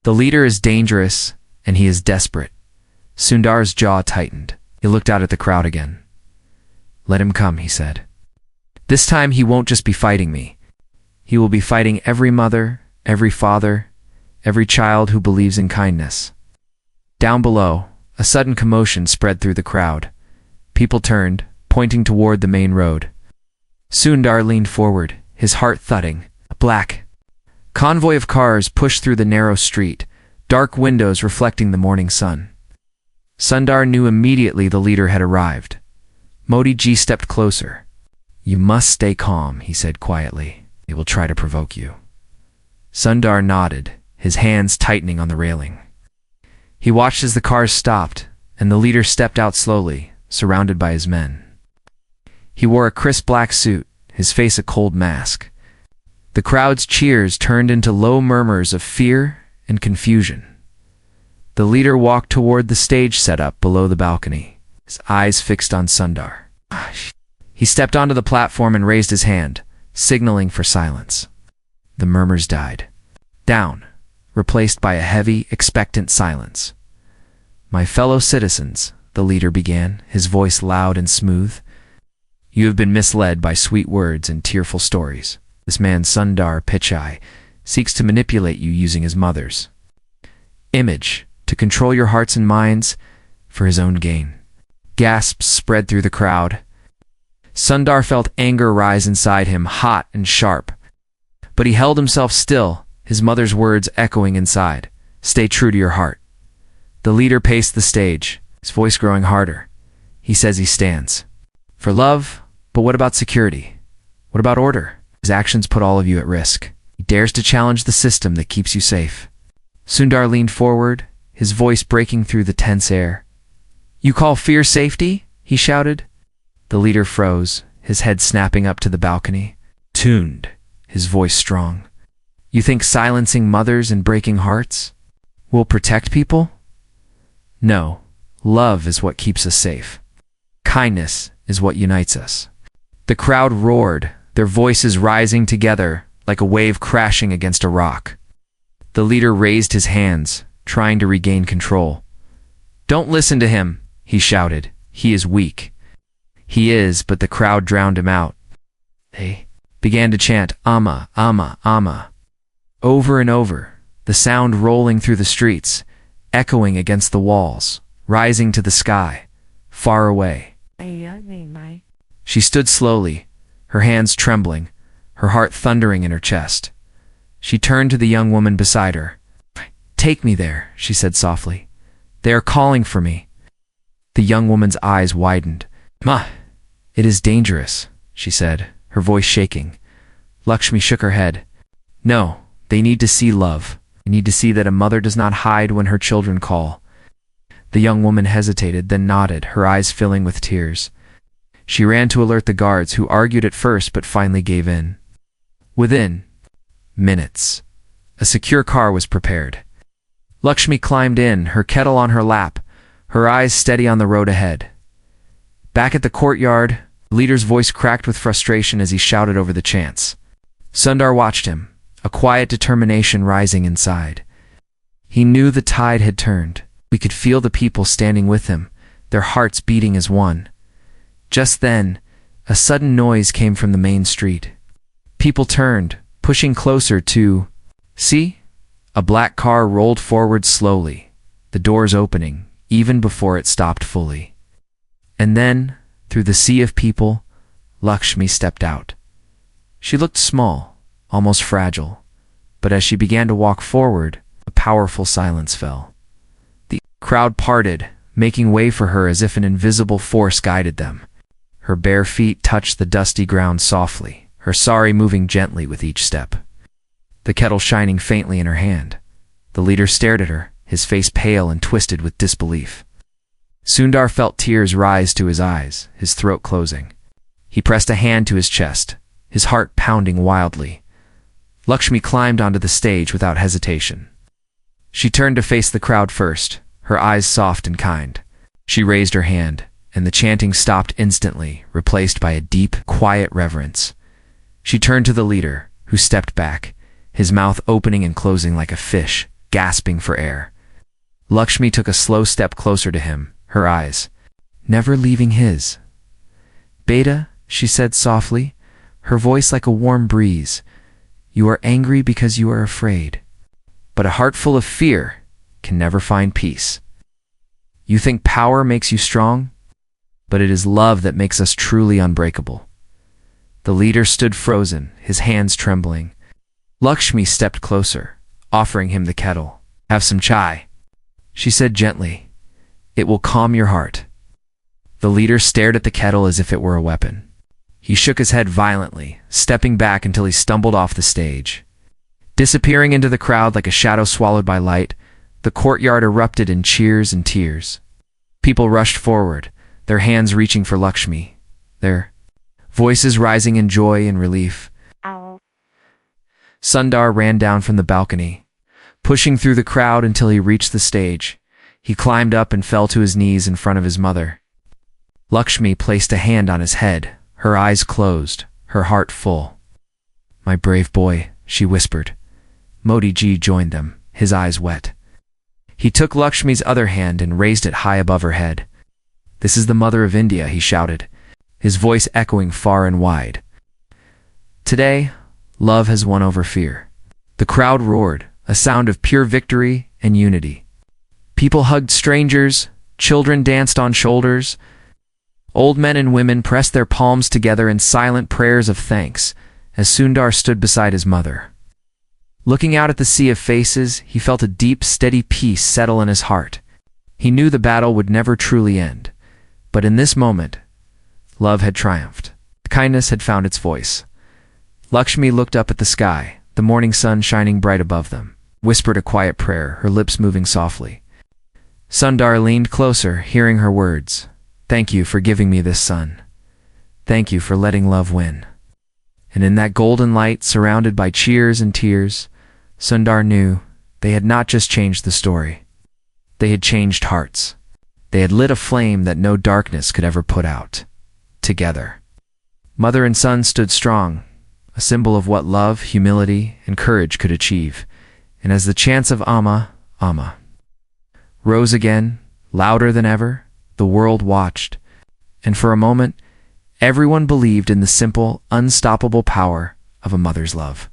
The leader is dangerous and he is desperate. Sundar's jaw tightened. He looked out at the crowd again. Let him come, he said. This time he won't just be fighting me. He will be fighting every mother, every father, every child who believes in kindness. Down below, a sudden commotion spread through the crowd. People turned, pointing toward the main road. Sundar leaned forward, his heart thudding. A black convoy of cars pushed through the narrow street, dark windows reflecting the morning sun. Sundar knew immediately the leader had arrived. Modi ji stepped closer. You must stay calm, he said quietly. They will try to provoke you. Sundar nodded, his hands tightening on the railing. He watched as the cars stopped, and the leader stepped out slowly, surrounded by his men. He wore a crisp black suit, his face a cold mask. The crowd's cheers turned into low murmurs of fear and confusion. The leader walked toward the stage setup below the balcony, his eyes fixed on Sundar. He stepped onto the platform and raised his hand, signaling for silence. The murmurs died down, replaced by a heavy, expectant silence. My fellow citizens, the leader began, his voice loud and smooth. You have been misled by sweet words and tearful stories. This man Sundar Pichai seeks to manipulate you using his mother's image to control your hearts and minds for his own gain. Gasps spread through the crowd. Sundar felt anger rise inside him, hot and sharp. But he held himself still, his mother's words echoing inside. Stay true to your heart. The leader paced the stage, his voice growing harder. He says he stands for love, but what about security? What about order? His actions put all of you at risk. He dares to challenge the system that keeps you safe. Sundar leaned forward, his voice breaking through the tense air. You call fear safety? He shouted. The leader froze, his head snapping up to the balcony. Tuned, his voice strong. You think silencing mothers and breaking hearts will protect people? No, love is what keeps us safe. Kindness is what unites us. The crowd roared, their voices rising together like a wave crashing against a rock. The leader raised his hands, trying to regain control. Don't listen to him, he shouted. He is weak. He is, but the crowd drowned him out. They began to chant, Amma, Amma, Amma. Over and over, the sound rolling through the streets, echoing against the walls, rising to the sky, far away. She stood slowly, her hands trembling, her heart thundering in her chest. She turned to the young woman beside her. Take me there, she said softly. They are calling for me. The young woman's eyes widened. Ma, it is dangerous, she said, her voice shaking. Lakshmi shook her head. No, they need to see love. They need to see that a mother does not hide when her children call. The young woman hesitated, then nodded, her eyes filling with tears. She ran to alert the guards, who argued at first but finally gave in. Within minutes, a secure car was prepared. Lakshmi climbed in, her kettle on her lap, her eyes steady on the road ahead. Back at the courtyard, the leader's voice cracked with frustration as he shouted over the chants. Sundar watched him, a quiet determination rising inside. He knew the tide had turned. We could feel the people standing with him, their hearts beating as one. Just then, a sudden noise came from the main street. People turned, pushing closer to... See? A black car rolled forward slowly, the doors opening, even before it stopped fully. And then, through the sea of people, Lakshmi stepped out. She looked small, almost fragile, but as she began to walk forward, a powerful silence fell. The crowd parted, making way for her as if an invisible force guided them. Her bare feet touched the dusty ground softly, her sari moving gently with each step. The kettle shining faintly in her hand. The leader stared at her, his face pale and twisted with disbelief. Sundar felt tears rise to his eyes, his throat closing. He pressed a hand to his chest, his heart pounding wildly. Lakshmi climbed onto the stage without hesitation. She turned to face the crowd first, her eyes soft and kind. She raised her hand, and the chanting stopped instantly, replaced by a deep, quiet reverence. She turned to the leader, who stepped back, his mouth opening and closing like a fish, gasping for air. Lakshmi took a slow step closer to him, her eyes never leaving his. Beta, she said softly, her voice like a warm breeze, you are angry because you are afraid. But a heart full of fear can never find peace. You think power makes you strong, but it is love that makes us truly unbreakable. The leader stood frozen, his hands trembling. Lakshmi stepped closer, offering him the kettle. Have some chai, she said gently. It will calm your heart. The leader stared at the kettle as if it were a weapon. He shook his head violently, stepping back until he stumbled off the stage. Disappearing into the crowd like a shadow swallowed by light, the courtyard erupted in cheers and tears. People rushed forward, their hands reaching for Lakshmi, their voices rising in joy and relief. Ow. Sundar ran down from the balcony, pushing through the crowd until he reached the stage. He climbed up and fell to his knees in front of his mother. Lakshmi placed a hand on his head, her eyes closed, her heart full. My brave boy, she whispered. Modi ji joined them, his eyes wet. He took Lakshmi's other hand and raised it high above her head. This is the mother of India, he shouted, his voice echoing far and wide. Today, love has won over fear. The crowd roared, a sound of pure victory and unity. People hugged strangers, children danced on shoulders. Old men and women pressed their palms together in silent prayers of thanks as Sundar stood beside his mother. Looking out at the sea of faces, he felt a deep, steady peace settle in his heart. He knew the battle would never truly end. But in this moment, love had triumphed. Kindness had found its voice. Lakshmi looked up at the sky, the morning sun shining bright above them, whispered a quiet prayer, her lips moving softly. Sundar leaned closer, hearing her words. Thank you for giving me this son. Thank you for letting love win. And in that golden light, surrounded by cheers and tears, Sundar knew they had not just changed the story. They had changed hearts. They had lit a flame that no darkness could ever put out. Together. Mother and son stood strong, a symbol of what love, humility, and courage could achieve. And as the chants of Amma, Amma rose again, louder than ever, the world watched. And for a moment, everyone believed in the simple, unstoppable power of a mother's love.